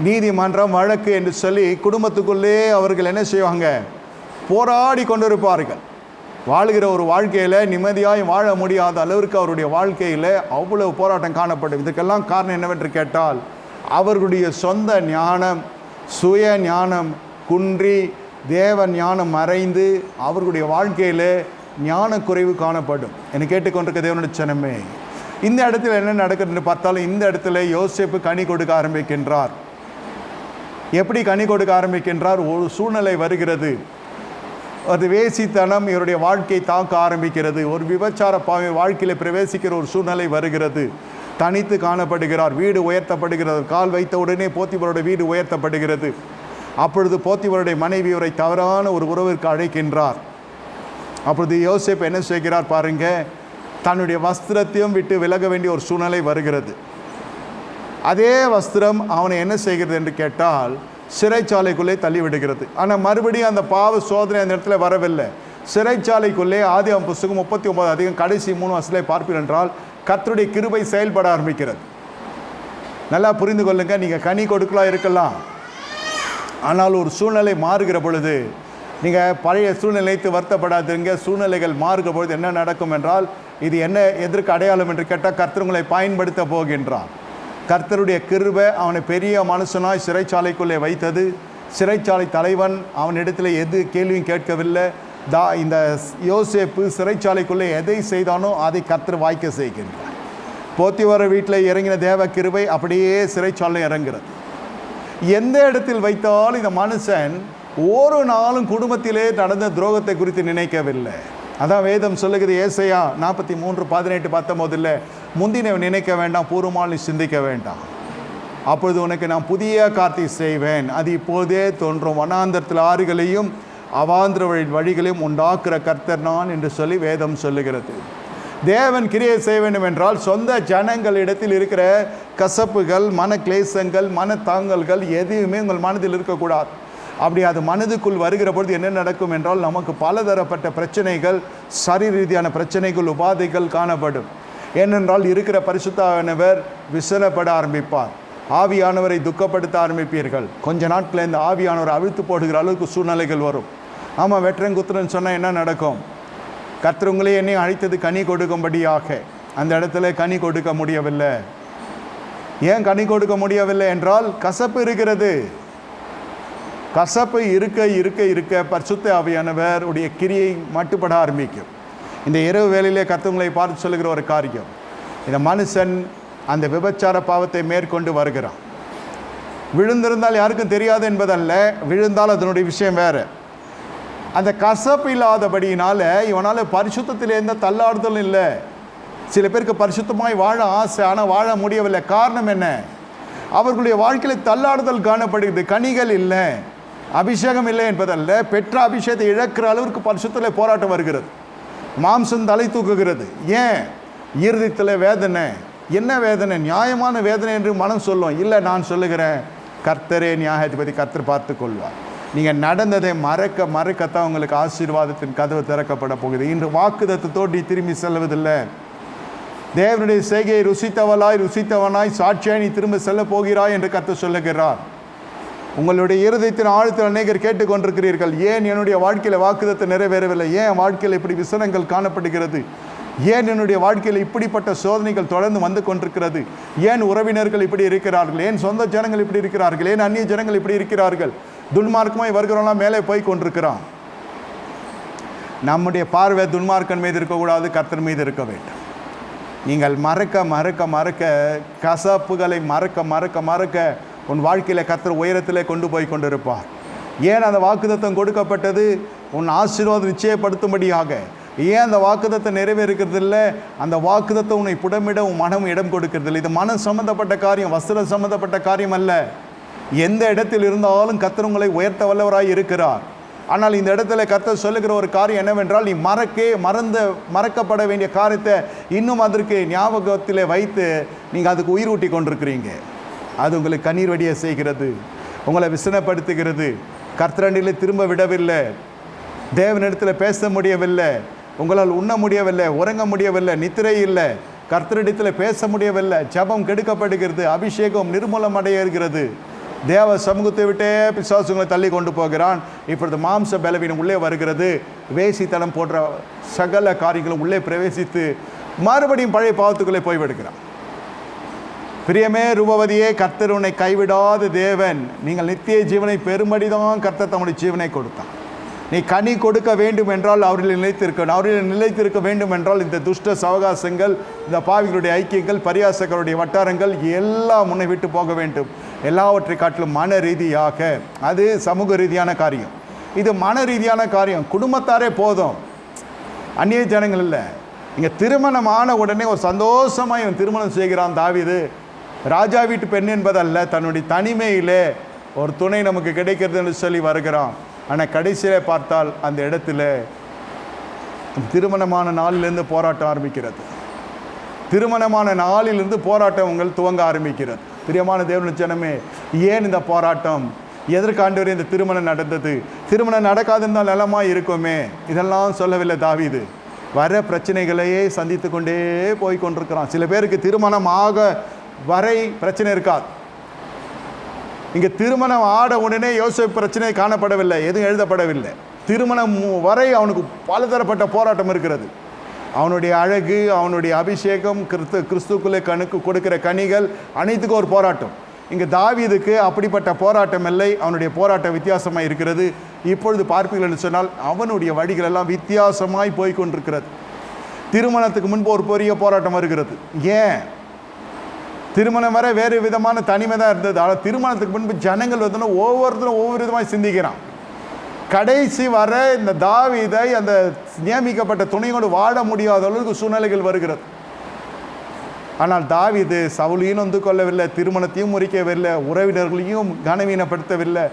நீதிமன்றம் வழக்கு என்று சொல்லி குடும்பத்துக்குள்ளே அவர்கள் என்ன செய்வாங்க? போராடி கொண்டிருப்பார்கள். வாழ்கிற ஒரு வாழ்க்கையில் நிம்மதியாய் வாழ முடியாத அளவிற்கு அவருடைய வாழ்க்கையில் அவ்வளவு போராட்டம் காணப்படும். இதுக்கெல்லாம் காரணம் என்னவென்று கேட்டால், அவர்களுடைய சொந்த ஞானம், சுய ஞானம் குன்றி தேவ ஞானம் மறைந்து அவர்களுடைய வாழ்க்கையில் ஞான குறைவு காணப்படும். என்னை கேட்டுக்கொண்டிருக்க தேவனுடைய ஜனமே, இந்த இடத்துல என்ன நடக்குதுன்னு பார்த்தாலும், இந்த இடத்துல யோசேப்பு கனி கொடுக்க ஆரம்பிக்கின்றார். எப்படி கனி கொடுக்க ஆரம்பிக்கின்றார்? ஒரு சூழ்நிலை வருகிறது. அது வேசித்தனம் இவருடைய வாழ்க்கையை தாக்க ஆரம்பிக்கிறது. ஒரு விபச்சார பாவை வாழ்க்கையில் பிரவேசிக்கிற ஒரு சூழ்நிலை வருகிறது. தனித்து காணப்படுகிறார். வீடு உயர்த்தப்படுகிறது. கால் வைத்த உடனே போத்திபருடைய வீடு உயர்த்தப்படுகிறது. அப்பொழுது போத்திபருடைய மனைவி இவரை தவறான ஒரு உறவிற்கு அழைக்கின்றார். அப்பொழுது யோசேப்பு என்ன செய்கிறார் பாருங்க, தன்னுடைய வஸ்திரத்தையும் விட்டு விலக வேண்டிய ஒரு சூழ்நிலை வருகிறது. அதே வஸ்திரம் அவனை என்ன செய்கிறது என்று கேட்டால், சிறைச்சாலைக்குள்ளே தள்ளிவிடுகிறது. ஆனால் மறுபடியும் அந்த பாவ சோதனை அந்த இடத்துல வரவில்லை. சிறைச்சாலைக்குள்ளே ஆதியாகமம் புஸ்தகம் 39 அதிகம் கடைசி 3 வசனங்களை பார்ப்பீர்கள் என்றால், கர்த்தருடைய கிருபை செயல்பட ஆரம்பிக்கிறது. நல்லா புரிந்து கொள்ளுங்க. நீங்கள் கனி கொடுக்கலாம் இருக்கலாம், ஆனால் ஒரு சூழ்நிலை மாறுகிற பொழுது நீங்கள் பழைய சூழ்நிலைத்து வருத்தப்படாதீங்க. சூழ்நிலைகள் மாறுகிற பொழுது என்ன நடக்கும் என்றால், இது என்ன எதற்கு அடையாளம் என்று கேட்டால், கர்த்தர் உங்களை பயன்படுத்த போகின்றான். கர்த்தருடைய கிருபை அவனை பெரிய மனுஷனாய் சிறைச்சாலைக்குள்ளே வைத்தது. சிறைச்சாலை தலைவன் அவனிடத்தில் எது கேள்வியும் கேட்கவில்லை. இந்த யோசேப்பு சிறைச்சாலைக்குள்ளே எதை செய்தானோ அதை கர்த்தர் வாய்க்க செய்கின்றார். போத்திவர வீட்டில் இறங்கின தேவ கிருபை அப்படியே சிறைச்சாலை இறங்குறது. எந்த இடத்தில் வைத்தாலும் இந்த மனுஷன் ஒரு நாளும் குடும்பத்திலே நடந்த துரோகத்தை குறித்து நினைக்கவில்லை. அதான் வேதம் சொல்லுகிறது, ஏசாயா 43:18-19, முந்தின நினைக்க வேண்டாம், பூர்வமால் நீ சிந்திக்க வேண்டாம், அப்பொழுது உனக்கு நான் புதிய காரியத்தை செய்வேன், அது இப்போதே தோன்றும், வனாந்தரத்தில் ஆறுகளையும் அவாந்திர வழிகளையும் உண்டாக்குற கர்த்தர் நான் என்று சொல்லி வேதம் சொல்லுகிறது. தேவன் கிரியை செய்ய வேண்டும் என்றால் சொந்த ஜனங்களிடத்தில் இருக்கிற கசப்புகள், மன கிளேசங்கள், மன தாங்கல்கள் எதுவுமே உங்கள் மனதில் இருக்கக்கூடாது. அப்படி அது மனதுக்குள் வருகிற பொழுது என்ன நடக்கும் என்றால் நமக்கு பலதரப்பட்ட பிரச்சனைகள், சரீர ரீதியான பிரச்சனைகள், உபாதைகள் காணப்படும். ஏனென்றால் இருக்கிற பரிசுத்தானவர் விசனப்பட ஆரம்பிப்பார், ஆவியானவரை துக்கப்படுத்த ஆரம்பிப்பீர்கள். கொஞ்ச நாட்களில் இந்த ஆவியானவரை அவிழ்த்து போடுகிற அளவுக்கு சூழ்நிலைகள் வரும். ஆமாம், வெற்றங்குத்துறன்னு சொன்னால் என்ன நடக்கும்? கர்த்தர் உங்களே என்னை அழைத்தது கனி கொடுக்கும்படியாக, அந்த இடத்துல கனி கொடுக்க முடியவில்லை. ஏன் கனி கொடுக்க முடியவில்லை என்றால் கசப்பு இருக்கிறது. கசப்பு இருக்க இருக்க இருக்க பரிசுத்த ஆவியானவர் உடைய கிரியை மட்டுப்பட ஆரம்பிக்கும். இந்த இரவு வேளையிலே கர்த்தர் பார்த்து சொல்லுகிற ஒரு காரியம், இந்த மனுஷன் அந்த விபச்சார பாவத்தை மேற்கொண்டு வருகிறான். விழுந்திருந்தால் யாருக்கும் தெரியாது என்பதல்ல, விழுந்தால் அதனுடைய விஷயம் வேறு. அந்த கசப்பு இல்லாதபடியினால இவனால் பரிசுத்தத்தில் எந்த தள்ளாடுதலும் இல்லை. சில பேருக்கு பரிசுத்தமாய் வாழ ஆசை, ஆனால் வாழ முடியவில்லை. காரணம் என்ன? அவர்களுடைய வாழ்க்கையில் தள்ளாடுதல் காணப்படுகிறது. கனிகள் இல்லை, அபிஷேகம் இல்லை என்பதல்ல, பெற்ற அபிஷேகத்தை இழக்கிற அளவிற்கு பரிசுத்தத்தில் போராட்டம் வருகிறது. மாம்சம் தலை தூக்குகிறது. ஏன்? இருதயத்தில் வேதனை. என்ன வேதனை? நியாயமான வேதனை என்று மனம் சொல்லும். இல்லை, நான் சொல்லுகிறேன், கர்த்தரே நியாயாதிபதி, கர்த்தர் பார்த்து கொள்வார். நீங்கள் நடந்ததை மறக்கத்தான் உங்களுக்கு ஆசீர்வாதத்தின் கதவு திறக்கப்பட போகுது. இன்று வாக்குத்தத்தத்தோடு திரும்பி செல்வதில்லை. தேவனுடைய செய்கையை ருசித்தவனாய் சாட்சியாய் நீ திரும்ப செல்ல போகிறாய் என்று கர்த்தர் சொல்லுகிறார். உங்களுடைய இருதயத்தின் ஆழத்தில் அநேகர் கேட்டுக்கொண்டிருக்கிறீர்கள், ஏன் என்னுடைய வாழ்க்கையில் வாக்குத்தத்தம் நிறைவேறவில்லை? ஏன் வாழ்க்கையில் இப்படி விசனங்கள் காணப்படுகிறது? ஏன் என்னுடைய வாழ்க்கையில் இப்படிப்பட்ட சோதனைகள் தொடர்ந்து வந்து கொண்டிருக்கிறது? ஏன் உறவினர்கள் இப்படி இருக்கிறார்கள்? ஏன் சொந்த ஜனங்கள் இப்படி இருக்கிறார்கள்? ஏன் அந்நிய ஜனங்கள் இப்படி இருக்கிறார்கள்? துன்மார்க்கமாய் வருகிறவங்களாம் மேலே போய் கொண்டிருக்கிறான். நம்முடைய பார்வை துன்மார்க்கன் மீது இருக்கக்கூடாது, கர்த்தர் மீது இருக்க வேண்டும். நீங்கள் மறக்க கசப்புகளை மறக்க உன் வாழ்க்கையில் கர்த்தர் உயரத்திலே கொண்டு போய் கொண்டிருப்பார். ஏன் அந்த வாக்குத்தத்தம் கொடுக்கப்பட்டது? உன் ஆசீர்வாதம் நிச்சயப்படுத்தும்படியாக. ஏன் அந்த வாக்குத்தத்தம் நிறைவேறுகிறது இல்லை? அந்த வாக்குத்தத்தம் உன்னை புடமிட உன் மனம் இடம் கொடுக்கிறது. இது மனம் சம்பந்தப்பட்ட காரியம், வஸ்திரம் சம்பந்தப்பட்ட காரியம் அல்ல. எந்த இடத்தில் இருந்தாலும் கர்த்தர் உங்களை உயர்த்த வல்லவராய் இருக்கிறார். ஆனால் இந்த இடத்துல கர்த்தர் சொல்லுகிற ஒரு காரியம் என்னவென்றால், நீ மறக்கப்பட வேண்டிய காரியத்தை இன்னும் அதற்கு ஞாபகத்தில் வைத்து நீங்கள் அதுக்கு உயிரூட்டி கொண்டிருக்கிறீங்க. அது உங்களுக்கு கண்ணீர் வடிய செய்கிறது, உங்களை விசனப்படுத்துகிறது. கர்த்தரண்டில் திரும்ப விடவில்லை, தேவனிடத்தில் பேச முடியவில்லை, உங்களால் உண்ண முடியவில்லை, உறங்க முடியவில்லை, நித்திரை இல்லை, கர்த்தரிடத்தில் பேச முடியவில்லை, ஜபம் கெடுக்கப்படுகிறது, அபிஷேகம் நிர்மூலம் அடைகிறது. தேவ சமூகத்தை விட்டே பிசாசுகளை தள்ளி கொண்டு போகிறான். இப்பொழுது மாம்ச பலவீனம் உள்ளே வருகிறது. வேசித்தனம் போன்ற சகல காரியங்களும் உள்ளே பிரவேசித்து மறுபடியும் பழைய பாவத்துக்குள்ளே போய்விடுகிறான். பிரியமே ரூபவதியே, கர்த்தர் உன்னை கைவிடாத தேவன். நீங்கள் நித்திய ஜீவனை பெரும்படிதான் கர்த்தர் தம்முடைய ஜீவனை கொடுத்தான். நீ கனி கொடுக்க வேண்டும் என்றால் அவர்களில் நிலைத்திருக்க வேண்டும் என்றால் இந்த துஷ்ட சவகாசங்கள், இந்த பாவிகளுடைய ஐக்கியங்கள், பரியாசகருடைய வட்டாரங்கள் எல்லாம் முன்னை விட்டு போக வேண்டும். எல்லாவற்றை காட்டிலும் மன ரீதியாக, அது சமூக ரீதியான காரியம், இது மன ரீதியான காரியம். குடும்பத்தாரே போதும், அந்நிய ஜனங்கள் இல்லை. இங்கே திருமணம் ஆன உடனே ஒரு சந்தோஷமாக இவன் திருமணம் செய்கிறான் தாவீது. ராஜா வீட்டு பெண் என்பதல்ல, தன்னுடைய தனிமையிலே ஒரு துணை நமக்கு கிடைக்கிறது என்று சொல்லி வருகிறான். ஆனால் கடைசியில் பார்த்தால் அந்த இடத்துல திருமணமான நாளிலிருந்து போராட்டம் ஆரம்பிக்கிறது. திருமணமான நாளிலிருந்து போராட்டம் உங்கள் துவங்க ஆரம்பிக்கிறது. பிரியமான தேவனுடைய ஜனமே, ஏன் இந்த போராட்டம்? எதற்கு ஆண்டவரே இந்த திருமணம் நடந்தது? திருமணம் நடக்காதிருந்தால் நலமாக இருக்குமே. இதெல்லாம் சொல்லவில்லை தாவீது. வர பிரச்சனைகளையே சந்தித்து கொண்டே போய் கொண்டிருக்கிறான். சில பேருக்கு திருமணம் ஆக வரை பிரச்சனை இருக்காது. இங்கே திருமணம் ஆட உடனே யோசேப்பு பிரச்சனை காணப்படவில்லை, எதுவும் எழுதப்படவில்லை. திருமணம் வரை அவனுக்கு பலதரப்பட்ட போராட்டம் இருக்கிறது. அவனுடைய அழகு, அவனுடைய அபிஷேகம், கிறிஸ்துக்குள்ளே கொடுக்கிற கனிகள் அனைத்துக்கும் ஒரு போராட்டம். இங்கே தாவீதுக்கு அப்படிப்பட்ட போராட்டம் இல்லை. அவனுடைய போராட்டம் வித்தியாசமாக இருக்கிறது. இப்பொழுது பார்ப்பீர்கள் என்று சொன்னால் அவனுடைய வழிகள் எல்லாம் வித்தியாசமாய் போய் கொண்டிருக்கிறது. திருமணத்துக்கு முன்பு ஒரு பெரிய போராட்டம் வருகிறது. ஏன்? திருமணம் வரை வேறு விதமான தனிமை தான் இருந்தது. ஆனால் திருமணத்துக்கு முன்பு ஜனங்கள் வந்து ஒவ்வொருத்தரும் ஒவ்வொரு விதமாக சிந்திக்கிறான். கடைசி வர இந்த தாவீதை அந்த நியமிக்கப்பட்ட துணையோடு வாழ முடியாத அளவுக்கு சூழ்நிலைகள் வருகிறது. ஆனால் தாவீது சவுலையும் வந்து கொள்ளவில்லை, திருமணத்தையும் முறிக்கவில்லை, உறவினர்களையும் கனவீனப்படுத்தவில்லை,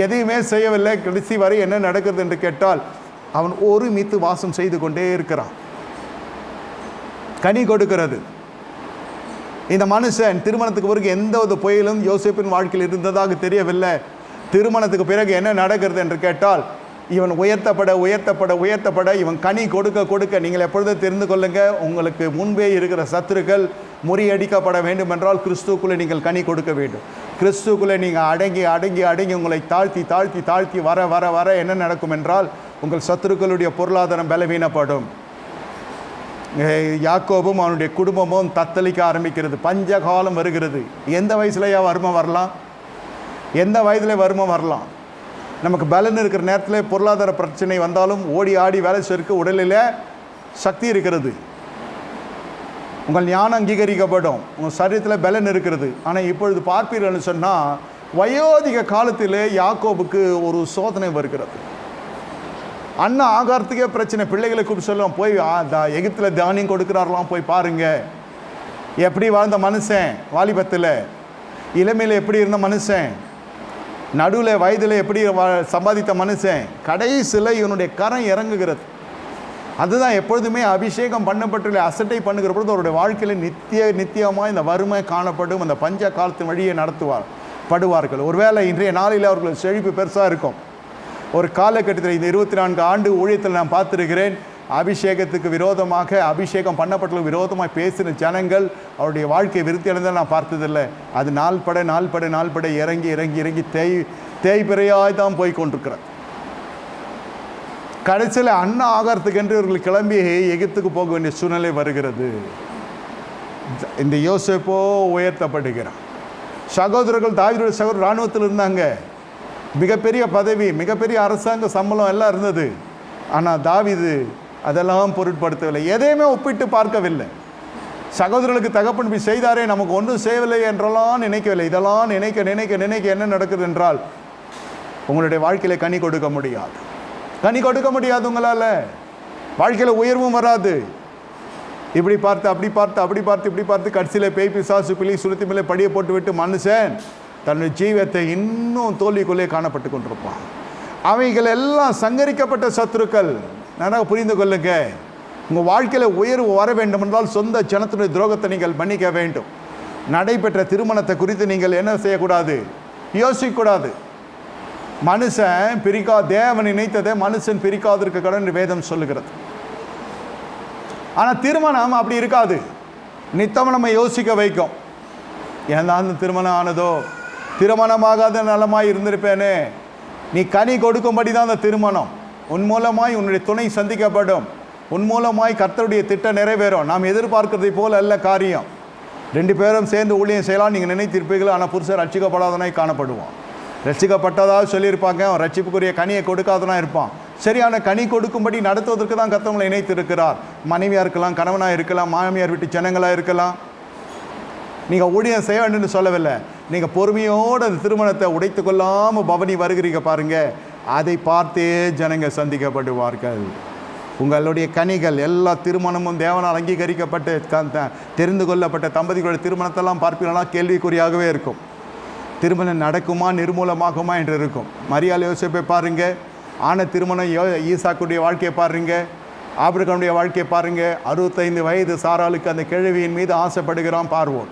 எதையுமே செய்யவில்லை. கடைசி வரை என்ன நடக்குது என்று கேட்டால் அவன் ஒருமித்து வாசம் செய்து கொண்டே இருக்கிறான். கனி கொடுக்கிறது. இந்த மனுஷன் திருமணத்துக்கு பிறகு எந்த ஒரு புயலும் யோசேப்பின் வாழ்க்கையில் இருந்ததாக தெரியவில்லை. திருமணத்துக்கு பிறகு என்ன நடக்கிறது என்று கேட்டால் இவன் உயர்த்தப்பட உயர்த்தப்பட உயர்த்தப்பட இவன் கனி கொடுக்க கொடுக்க, நீங்கள் எப்பொழுதும் தெரிந்து கொள்ளுங்க, உங்களுக்கு முன்பே இருக்கிற சத்துருக்கள் முறியடிக்கப்பட வேண்டும் என்றால் கிறிஸ்துக்குள்ளே நீங்கள் கனி கொடுக்க வேண்டும். கிறிஸ்துக்குள்ளே நீங்கள் அடங்கி அடங்கி அடங்கி உங்களை தாழ்த்தி தாழ்த்தி தாழ்த்தி வர வர வர என்ன நடக்கும் என்றால் உங்கள் சத்துருக்களுடைய பொருளாதாரம் பலவீனப்படும். யாக்கோபும் அவனுடைய குடும்பமும் தத்தளிக்க ஆரம்பிக்கிறது. பஞ்ச காலம் வருகிறது. எந்த வயசுலையா வறுமை வரலாம்? எந்த வயதில் வறுமை வரலாம்? நமக்கு பலன் இருக்கிற நேரத்தில் பொருளாதார பிரச்சனை வந்தாலும் ஓடி ஆடி வேலை செய்ய உடலில் சக்தி இருக்கிறது. உங்கள் ஞானம் அங்கீகரிக்கப்படும், உங்கள் சரீரத்தில் பலன் இருக்கிறது. ஆனால் இப்பொழுது பார்ப்பீர்கள்னு சொன்னால் வயோதிக காலத்திலே யாக்கோபுக்கு ஒரு சோதனை வருகிறது. அண்ணன் ஆகாரத்துக்கே பிரச்சனை. பிள்ளைகளை கூப்பிட்டு சொல்லுவோம், போய் எகிப்தில் தானியம் கொடுக்குறாரலாம், போய் பாருங்க. எப்படி வாழ்ந்த மனுஷன், வாலிபத்தில் இளமையில் எப்படி இருந்த மனுஷன், நடுவில் வயதில் எப்படி சம்பாதித்த மனுஷன், கடைசியில் இவனுடைய கரம் இறங்குகிறது. அதுதான் எப்பொழுதுமே அபிஷேகம் பண்ணப்பட்டு அசட்டை பண்ணுகிற பொழுது அவருடைய வாழ்க்கையில் நித்தியமாக இந்த வறுமை காணப்படும். அந்த பஞ்ச காலத்தின் வழியை படுவார்கள். ஒருவேளை இன்றைய நாளில் அவர்கள் செழிப்பு பெருசாக இருக்கும். ஒரு காலகட்டத்தில் இந்த 24 ஆண்டு ஊழியத்தில் நான் பார்த்துருக்கிறேன், அபிஷேகத்துக்கு விரோதமாக, அபிஷேகம் பண்ணப்பட்டவர்களுக்கு விரோதமாக பேசின ஜனங்கள் அவருடைய வாழ்க்கையை விருத்தி அடைந்தால் நான் பார்த்ததில்லை. அது நாள்பட நாள்பட நாள்பட இறங்கி இறங்கி இறங்கி தேய்பிறையாய் தான் போய் கொண்டிருக்கிறார். கடைசியில் அண்ணன் ஆகாரத்துக்கென்று இவர்கள் கிளம்பி எகிப்துக்கு போக வேண்டிய சூழ்நிலை வருகிறது. இந்த யோசேப்போ உயர்த்தப்படுகிறான். சகோதரர்கள், தாவீதுடைய சகோதரர் இராணுவத்தில் இருந்தாங்க. மிகப்பெரிய பதவி, மிகப்பெரிய அரசாங்க சம்பளம் எல்லாம் இருந்தது. ஆனால் தாவீது அதெல்லாம் பொருட்படுத்தவில்லை, எதையுமே ஒப்பிட்டு பார்க்கவில்லை. சகோதரர்களுக்கு தகப்பன் போய் செய்தாரே, நமக்கு ஒன்றும் செய்யவில்லை என்றெல்லாம் நினைக்கவில்லை. இதெல்லாம் நினைக்க நினைக்க நினைக்க என்ன நடக்குது என்றால் உங்களுடைய வாழ்க்கையில் கனி கொடுக்க முடியாது. கனி கொடுக்க முடியாது. உங்களால் வாழ்க்கையில் உயர்வும் வராது. இப்படி பார்த்து அப்படி பார்த்து அப்படி பார்த்து இப்படி பார்த்து கடைசியில் பேய் பிசாசு பிள்ளை சுருத்தி மேலே படியை போட்டு விட்டு மனுஷன் தன்னுடைய ஜீவத்தை இன்னும் தோல்விக்குள்ளே காணப்பட்டு கொண்டிருப்பான். அவைகள் எல்லாம் சங்கரிக்கப்பட்ட சத்துருக்கள். நன்றாக புரிந்து கொள்ளுங்க. உங்கள் வாழ்க்கையில் உயர்வு வர வேண்டும் என்றால் சொந்த ஜனத்தினுடைய துரோகத்தை நீங்கள் மன்னிக்க வேண்டும். நடைபெற்ற திருமணத்தை குறித்து நீங்கள் என்ன செய்யக்கூடாது? யோசிக்கக்கூடாது. மனுஷன் தேவன் நினைத்ததை மனுஷன் பிரிக்காதிருக்க கடன் வேதம் சொல்லுகிறது. ஆனால் திருமணம் அப்படி இருக்காது. நித்தம் நம்ம யோசிக்க வைக்கும். ஏன் அந்த திருமணம் ஆனதோ, திருமணமாகாத நலமாய் இருந்திருப்பேனே. நீ கனி கொடுக்கும்படி தான் அந்த திருமணம். உன் மூலமாய் உன்னுடைய துணை சந்திக்கப்படும். உன் மூலமாய் கர்த்தருடைய திட்டம் நிறைவேறும். நாம் எதிர்பார்க்கிறதை போல் அல்ல காரியம். 2 பேரும் சேர்ந்து ஊழியம் செய்யலாம் நீங்கள் நினைத்திருப்பீர்கள். ஆனால் புருஷன் ரட்சிக்கப்படாதனாய் காணப்படுவான். ரட்சிக்கப்பட்டதாக சொல்லியிருப்பாங்க, அவன் ரட்சிப்புக்குரிய கனியை கொடுக்காதனா இருப்பான். சரியான கனி கொடுக்கும்படி நடத்துவதற்கு தான் கர்த்தவங்களை இணைத்திருக்கிறார். மனைவியாக இருக்கலாம், கணவனாக இருக்கலாம், மாமியார் வீட்டு ஜனங்களாக இருக்கலாம். நீங்கள் ஊழியம் செய்ய வேண்டும்னு சொல்லவில்லை. நீங்கள் பொறுமையோடு அந்த திருமணத்தை உடைத்து கொள்ளாமல் பவனி வருகிறீங்க பாருங்கள். அதை பார்த்தே ஜனங்க சந்திக்கப்படுவார்கள். உங்களுடைய கனிகள் எல்லா திருமணமும் தேவனால் அங்கீகரிக்கப்பட்டு தெரிந்து கொள்ளப்பட்ட தம்பதிகளுடைய திருமணத்தெல்லாம் பார்ப்பீங்கன்னா கேள்விக்குறியாகவே இருக்கும். திருமணம் நடக்குமா நிர்மூலமாகுமா என்று இருக்கும். மரியாள் யோசேப்பை பாருங்கள். ஆன திருமணம் ஈசாக்குடைய வாழ்க்கையை பாருங்கள். ஆபிரகாமுடைய வாழ்க்கையை பாருங்கள். 65 வயது சாராளுக்கு அந்த கிழவியின் மீது ஆசைப்படுகிறான் பார்வோன்.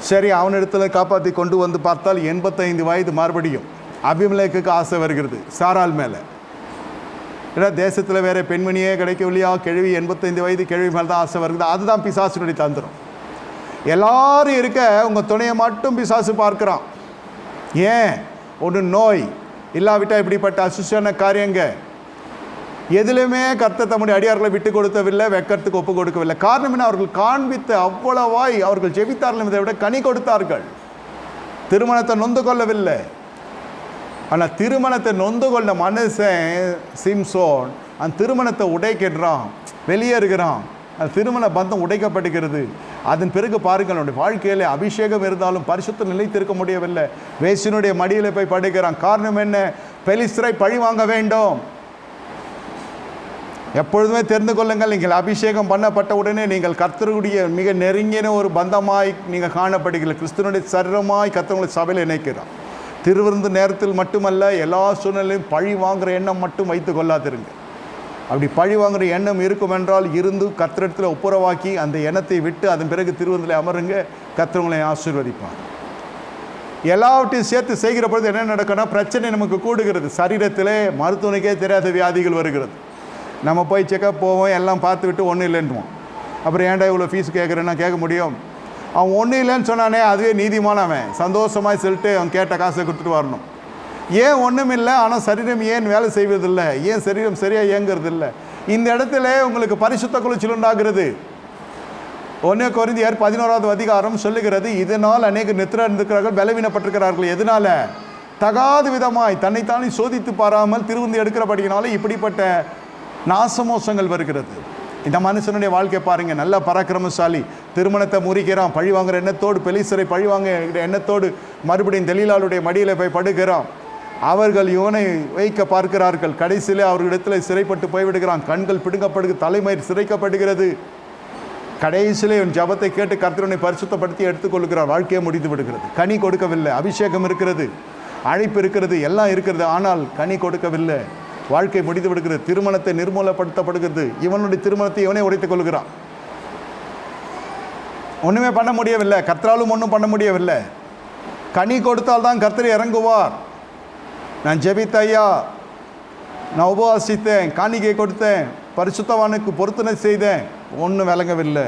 சரி, அவனிடத்தில் காப்பாற்றி கொண்டு வந்து பார்த்தால் 85 வயது மறுபடியும் அபிமெலேக்குக்கு ஆசை வருகிறது சாராள் மேலே. ஏன்னா தேசத்தில் வேறு பெண்மணியே கிடைக்கவில்லையா? கிழவி 85 வயது கிழவி மேலே தான் ஆசை வருகிறது. அதுதான் பிசாசுனுடைய தந்திரம். எல்லாரும் இருக்க உங்கள் துணையை மட்டும் பிசாசு பார்க்குறான். ஏன்? ஒன்று நோய், இல்லாவிட்டால் இப்படிப்பட்ட அசுசான காரியங்க. எதிலுமே கர்த்தர் தம்முடைய அடியார்களை விட்டு கொடுத்தவில்லை, வெக்கத்துக்கு ஒப்பு கொடுக்கவில்லை. காரணம் என்ன? அவர்கள் காண்பித்த அவ்வளவாய் அவர்கள் ஜெபித்தார்கள், இதை விட கனி கொடுத்தார்கள். திருமணத்தை நொந்து கொள்ளவில்லை. ஆனால் திருமணத்தை நொந்து கொண்ட மனுஷன் சிம்சோன் அந்த திருமணத்தை உடைக்கின்றான், வெளியேறுகிறான். அந்த திருமண பந்தம் உடைக்கப்படுகிறது. அதன் பிறகு பாருங்கள், அவனுடைய வாழ்க்கையில் அபிஷேகம் இருந்தாலும் பரிசுத்தம் நிலைத்திருக்க முடியவில்லை. வேசினுடைய மடியில் போய் படுகிறான். காரணம் என்ன? பெலிஸ்தரை பழி வாங்க வேண்டும். எப்பொழுதுமே தெரிந்து கொள்ளுங்கள், நீங்கள் அபிஷேகம் பண்ணப்பட்ட உடனே நீங்கள் கர்த்தருடைய மிக நெருங்கின ஒரு பந்தமாய் நீங்கள் காணப்படுகிறீர்கள். கிறிஸ்துவனுடைய சரீரமாய் கர்த்தருடைய சபையில் இணைக்கிறார். திருவிருந்து நேரத்தில் மட்டுமல்ல, எல்லா சூழ்நிலையும் பழி வாங்குகிற எண்ணம் மட்டும் வைத்து கொள்ளாதிருங்க. அப்படி பழி வாங்குகிற எண்ணம் இருக்கும் என்றால் இருந்து கர்த்தரிடத்தில் ஒப்புரவாக்கி அந்த எண்ணத்தை விட்டு அதன் பிறகு திருவிருந்தில் அமருங்க. கர்த்தர் உங்களை ஆசீர்வதிப்பார். எல்லாவற்றையும் சேர்த்து செய்கிற பொழுது என்ன நடக்கும்னா, பிரச்சனை நமக்கு கூடுகிறது. சரீரத்திலே மருத்துவனுக்கே தெரியாத வியாதிகள் வருகிறது. நம்ம போய் செக்கப் போவோம், எல்லாம் பார்த்து விட்டு ஒன்றும் இல்லைன்னுவோம். அப்புறம் ஏன்டா இவ்வளோ ஃபீஸ் கேட்குறேன்னா கேட்க முடியும்? அவன் ஒன்றும் இல்லைன்னு சொன்னானே, அதுவே நீதிமானவன். சந்தோஷமாக சொல்லிட்டு அவன் கேட்ட காசை கொடுத்துட்டு வரணும். ஏன் ஒன்றும் இல்லை, ஆனால் சரீரம் ஏன் வேலை செய்வதில்லை? ஏன் சரீரம் சரியாக இயங்குறது இல்லை? இந்த இடத்துல உங்களுக்கு பரிசுத்த குளிர்ச்சி உண்டாகிறது. 1 கொரிந்தியர் 11வது அதிகாரம் சொல்லுகிறது, இதனால் அநேக நித்திர இருக்கிறார்கள், பலவீனப்பட்டிருக்கிறார்கள். எதனால? தகாத விதமாய் தன்னைத்தானே சோதித்து பாராமல் திருவுந்தி எடுக்கிறபடியினால இப்படிப்பட்ட நாசமோசங்கள் வருகிறது. இந்த மனுஷனுடைய வாழ்க்கை பாருங்க, நல்ல பராக்கிரமசாலி. திருமணத்தை முறிக்கிறான், பழி வாங்குற எண்ணத்தோடு, பெலிஸ்தரை பழி வாங்க எண்ணத்தோடு மறுபடியும் தெலீலாளுடைய மடியில் போய் படுகிறான். அவர்கள் இவனை வைக்க பார்க்கிறார்கள். கடைசியிலே அவர்களிடத்தில் சிறைப்பட்டு போய்விடுகிறான். கண்கள் பிடுங்கப்படுகிறது, தலைமயிர் சிறைக்கப்படுகிறது. கடைசியிலே இவன் ஜபத்தை கேட்டு கர்த்தரை பரிசுத்தப்படுத்தி எடுத்துக்கொள்கிறார். வாழ்க்கையை முடிந்து விடுகிறது. கனி கொடுக்கவில்லை. அபிஷேகம் இருக்கிறது, அழைப்பு இருக்கிறது, எல்லாம் இருக்கிறது, ஆனால் கனி கொடுக்கவில்லை. வாழ்க்கை முடிந்து விடுகிறது. திருமணத்தை நிர்மூலப்படுத்தப்படுகிறது. இவனுடைய திருமணத்தை இவனே உடைத்துக் கொள்கிறான். ஒன்றுமே பண்ண முடியவில்லை. கர்த்தராலும் ஒன்றும் பண்ண முடியவில்லை. கனி கொடுத்தால் தான் கர்த்தர் இறங்குவார். நான் ஜெபித்த ஐயா, நான் உபவாசித்தேன், காணிக்கை கொடுத்தேன், பரிசுத்தவானுக்கு பொருத்தனை செய்தேன், ஒன்றும் விளங்கவில்லை.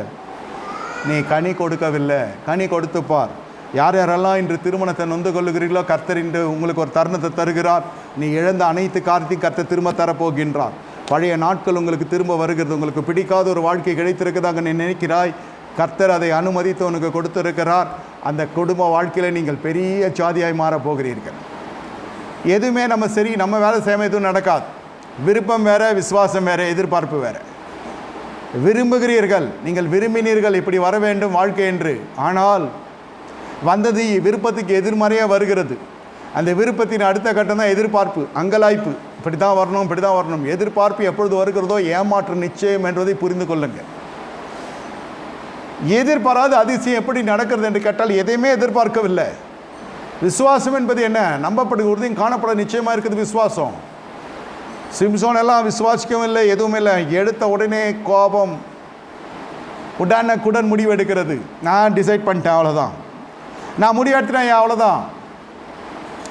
நீ கனி கொடுக்கவில்லை. கனி கொடுத்துப்பார். யார் யாரெல்லாம் இன்று திருமணத்தை நொந்து கொள்ளுகிறீர்களோ, கர்த்தர் இன்று உங்களுக்கு ஒரு தருணத்தை தருகிறார். நீ இழந்த அனைத்து காரியத்தையும் கர்த்தர் திரும்ப தரப்போகின்றார். பழைய நாட்கள் உங்களுக்கு திரும்ப வருகிறது. உங்களுக்கு பிடிக்காத ஒரு வாழ்க்கை கிடைத்திருக்கிறதாக நீ நினைக்கிறாய். கர்த்தர் அதை அனுமதித்து உனக்கு கொடுத்திருக்கிறார். அந்த குடும்ப வாழ்க்கையில் நீங்கள் பெரிய சாதியாய் மாற போகிறீர்கள். எதுவுமே நம்ம சரி, நம்ம வேலை செய்யாமல் எதுவும் நடக்காது. விருப்பம் வேற, விசுவாசம் வேற, எதிர்பார்ப்பு வேற. விரும்புகிறீர்கள், நீங்கள் விரும்பினீர்கள் இப்படி வர வேண்டும் வாழ்க்கை என்று. ஆனால் வந்தது விருப்பத்துக்கு எதிர்மறையாக வருகிறது. அந்த விருப்பத்தின் அடுத்த கட்டம் தான் எதிர்பார்ப்பு, அங்கலாய்ப்பு. இப்படி தான் வரணும், இப்படி தான் வரணும். எதிர்பார்ப்பு எப்பொழுது வருகிறதோ ஏமாற்றம் நிச்சயம் என்பதை புரிந்து கொள்ளுங்கள். எதிர்பாராத அதிசயம் எப்படி நடக்கிறது என்று கேட்டால், எதையுமே எதிர்பார்க்கவில்லை. விசுவாசம் என்பது என்ன? நம்பப்படுகிறதையும் காணப்பட நிச்சயமாக இருக்குது விசுவாசம். சிம்சோன் எல்லாம் விசுவாசிக்கவும் இல்லை, எதுவும் இல்லை. எடுத்த உடனே கோபம், உடனுக்குடன் முடிவு எடுக்கிறது. நான் டிசைட் பண்ணிட்டேன், அவ்வளோதான், நான் முடிவெடுத்துட்டேன், அவ்வளோதான்.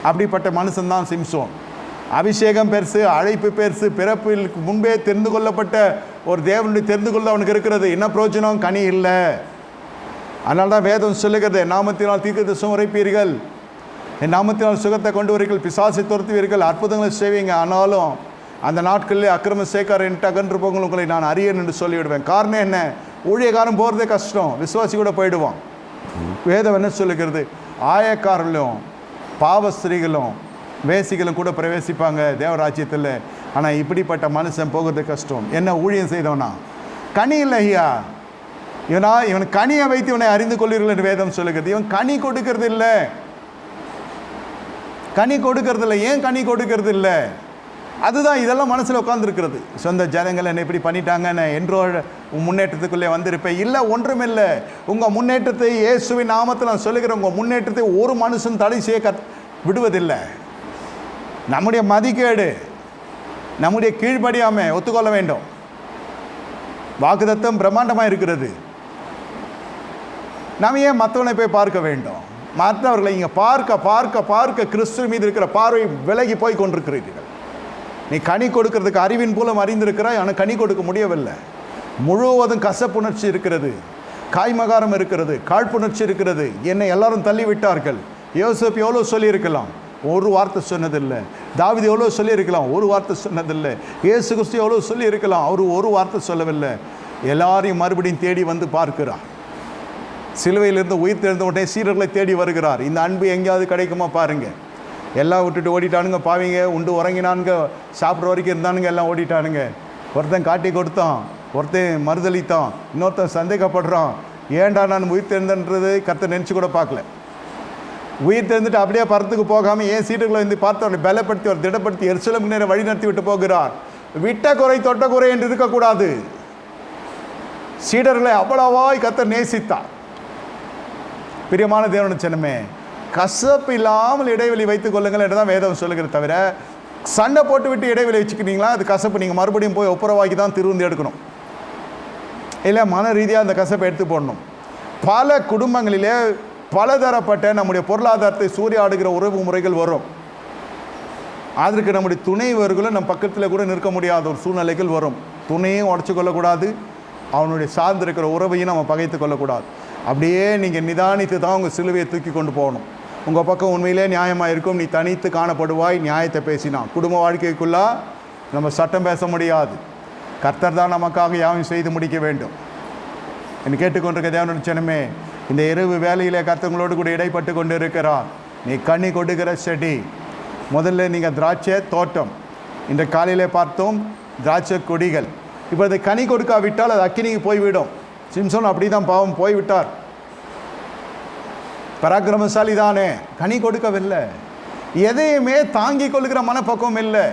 அப்படிப்பட்ட மனுஷன்தான் சிம்சோன். அபிஷேகம் பெருசு, அழைப்பு பெருசு, பிறப்பில் முன்பே தெரிந்து கொள்ளப்பட்ட ஒரு தேவனுடைய தெரிந்து கொள்ள அவனுக்கு இருக்கிறது. என்ன பிரயோஜனம்? கனி இல்லை. அதனால தான் வேதம் சொல்லுகிறது, என் நாமத்தினால் தீர்க்கதரிசனம் உரைப்பீர்கள், என் நாமத்தினால் சுகத்தை கொண்டு வரீர்கள், பிசாசை துரத்துவீர்கள், அற்புதங்களை செய்வீங்க. ஆனாலும் அந்த நாட்களிலே அக்கிரம சேக்கார் என்கிட்ட அகன்று போங்கள், உங்களை நான் அறியேன் என்று சொல்லிவிடுவேன். காரணம் என்ன? ஊழியக்காரன் போகிறதே கஷ்டம், விசுவாசி கூட போயிடுவான். வேதம் என்ன சொல்லுகிறது? ஆயக்காரர்களும் பாவஸ்திரீகளும் வேசிகளும் கூட பிரவேசிப்பாங்க தேவராஜ்யத்தில். ஆனால் இப்படிப்பட்ட மனுஷன் போகிறது கஷ்டம். என்ன ஊழியம் செய்தவனா? கனி இல்லை ஐயா. இவன் கனியை வைத்து இவனை அறிந்து கொள்ளீர்கள் என்று வேதம் சொல்லுகிறது. இவன் கனி கொடுக்கறது இல்லை. கனி கொடுக்கறது இல்லை. ஏன் கனி கொடுக்கறது இல்லை? அதுதான் இதெல்லாம் மனசில் உட்காந்துருக்கிறது. சொந்த ஜனங்கள் என்ன இப்படி பண்ணிட்டாங்க, நான் என்றோ முன்னேற்றத்துக்குள்ளே வந்திருப்பேன். இல்லை, ஒன்றுமில்லை. உங்கள் முன்னேற்றத்தை இயேசுவின் நாமத்தில் நான் சொல்லுகிறேன். உங்கள் முன்னேற்றத்தை ஒரு மனுஷன் தடை செய்ய விடுவதில்லை. நம்முடைய மதிக்கேடு, நம்முடைய கீழ்ப்படியாமை ஒத்துக்கொள்ள வேண்டும். வாக்குத்தத்தம் பிரம்மாண்டமாக இருக்கிறது. நாம் ஏன் மற்றவனை போய் பார்க்க வேண்டும்? மற்றவர்களை இங்கே பார்க்க பார்க்க பார்க்க கிறிஸ்து மீது இருக்கிற பார்வை விலகி போய் கொண்டிருக்கிறீர்கள். நீ கனி கொடுக்கறதுக்கு அறிவின் மூலம் அறிந்திருக்கிறாய், ஆனால் கனி கொடுக்க முடியவில்லை. முழுவதும் கசப்புணர்ச்சி இருக்கிறது, காய்மகாரம் இருக்கிறது, காழ்ப்புணர்ச்சி இருக்கிறது. என்னை எல்லாரும் தள்ளிவிட்டார்கள். யோசேப்பு எவ்வளோ சொல்லியிருக்கலாம், ஒரு வார்த்தை சொன்னதில்லை. தாவீது எவ்வளோ சொல்லியிருக்கலாம், ஒரு வார்த்தை சொன்னதில்லை. இயேசு கிறிஸ்து எவ்வளோ சொல்லியிருக்கலாம், அவர் ஒரு வார்த்தை சொல்லவில்லை. எல்லாரையும் மறுபடியும் தேடி வந்து பார்க்கிறார். சிலுவையிலிருந்து உயிர் தெழுந்த உடனே சீடர்களை தேடி வருகிறார். இந்த அன்பு எங்கேயாவது கிடைக்குமா பாருங்கள். எல்லாம் விட்டுட்டு ஓடிட்டானுங்க. பாவிங்க உண்டு உறங்கினானுங்க, சாப்பிட்ற வரைக்கும் இருந்தானுங்க, எல்லாம் ஓடிட்டானுங்க. ஒருத்தன் காட்டி கொடுத்தான், ஒருத்தன் மறுதளித்தான், இன்னொருத்தன் சந்தேகப்படுறான். ஏன்டா நான் உயிர் தெரிந்தன்றது கர்த்தர் நினச்சி கூட பார்க்கல. உயிர் தெரிந்துட்டு அப்படியே பரத்துக்கு போகாமல் ஏன் சீட்டுக்குள்ளே இருந்து பார்த்து அவனை பலப்படுத்தி ஒரு திடப்படுத்தி எருசலேமுக்கு நேரம் வழி நடத்தி விட்டு போகிறார். விட்ட குறை தொட்ட குறை என்று இருக்கக்கூடாது. சீடர்களை அவ்வளவாய் கர்த்தர் நேசித்தார். பிரியமான தேவனுடைய ஜனமே, கசப்பு இல்லாமல் இடைவெளி வைத்துக் கொள்ளுங்கள் என்று தான் வேதம் சொல்லுகிற தவிர, சண்டை போட்டு விட்டு இடைவெளி வச்சுக்கிட்டீங்களா அது கசப்பு. நீங்கள் மறுபடியும் போய் ஒப்புரவாக்கி தான் திருந்தி எடுக்கணும். இல்லை மன ரீதியாக அந்த கசப்பை எடுத்து போடணும். பல குடும்பங்களிலே பலதரப்பட்ட நம்முடைய பொருளாதாரத்தை சூறையாடுகிற உறவு முறைகள் வரும். அதற்கு நம்முடைய துணைவர்களும் நம் பக்கத்தில் கூட நிற்க முடியாத ஒரு சூழ்நிலைகள் வரும். துணையும் உடச்சி கொள்ளக்கூடாது, அவனுடைய சார்ந்திருக்கிற உறவையும் நம்ம பகைத்து கொள்ளக்கூடாது. அப்படியே நீங்கள் நிதானித்து தான் உங்கள் சிலுவையை தூக்கி கொண்டு போகணும். உங்கள் பக்கம் உண்மையிலே நியாயமாக இருக்கும், நீ தனித்து காணப்படுவாய். நியாயத்தை பேசினான். குடும்ப வாழ்க்கைக்குள்ளே நம்ம சட்டம் பேச முடியாது. கர்த்தர் தான் நமக்காக யாவையும் செய்து முடிக்க வேண்டும். என்னை கேட்டுக்கொண்டிருக்க தேவனுடைய ஜனமே, இந்த இரவு வேலையிலே கர்த்தங்களோடு கூட இடைப்பட்டு கொண்டு இருக்கிறார். நீ கனி கொடுக்கிற செடி. முதல்ல நீங்கள் திராட்சை தோட்டம், இந்த காலையிலே பார்த்தோம் திராட்சை கொடிகள். இப்போ அதை கனி கொடுக்காவிட்டால் அது அக்கினிக்கு போய்விடும். சிம்சோன் அப்படி தான் பாவம் போய்விட்டார். பராக்கிரமசாலி தானே, கனி கொடுக்கவில்லை. எதையுமே தாங்கி கொள்ளுகிற மனப்பக்குவம் இல்லை.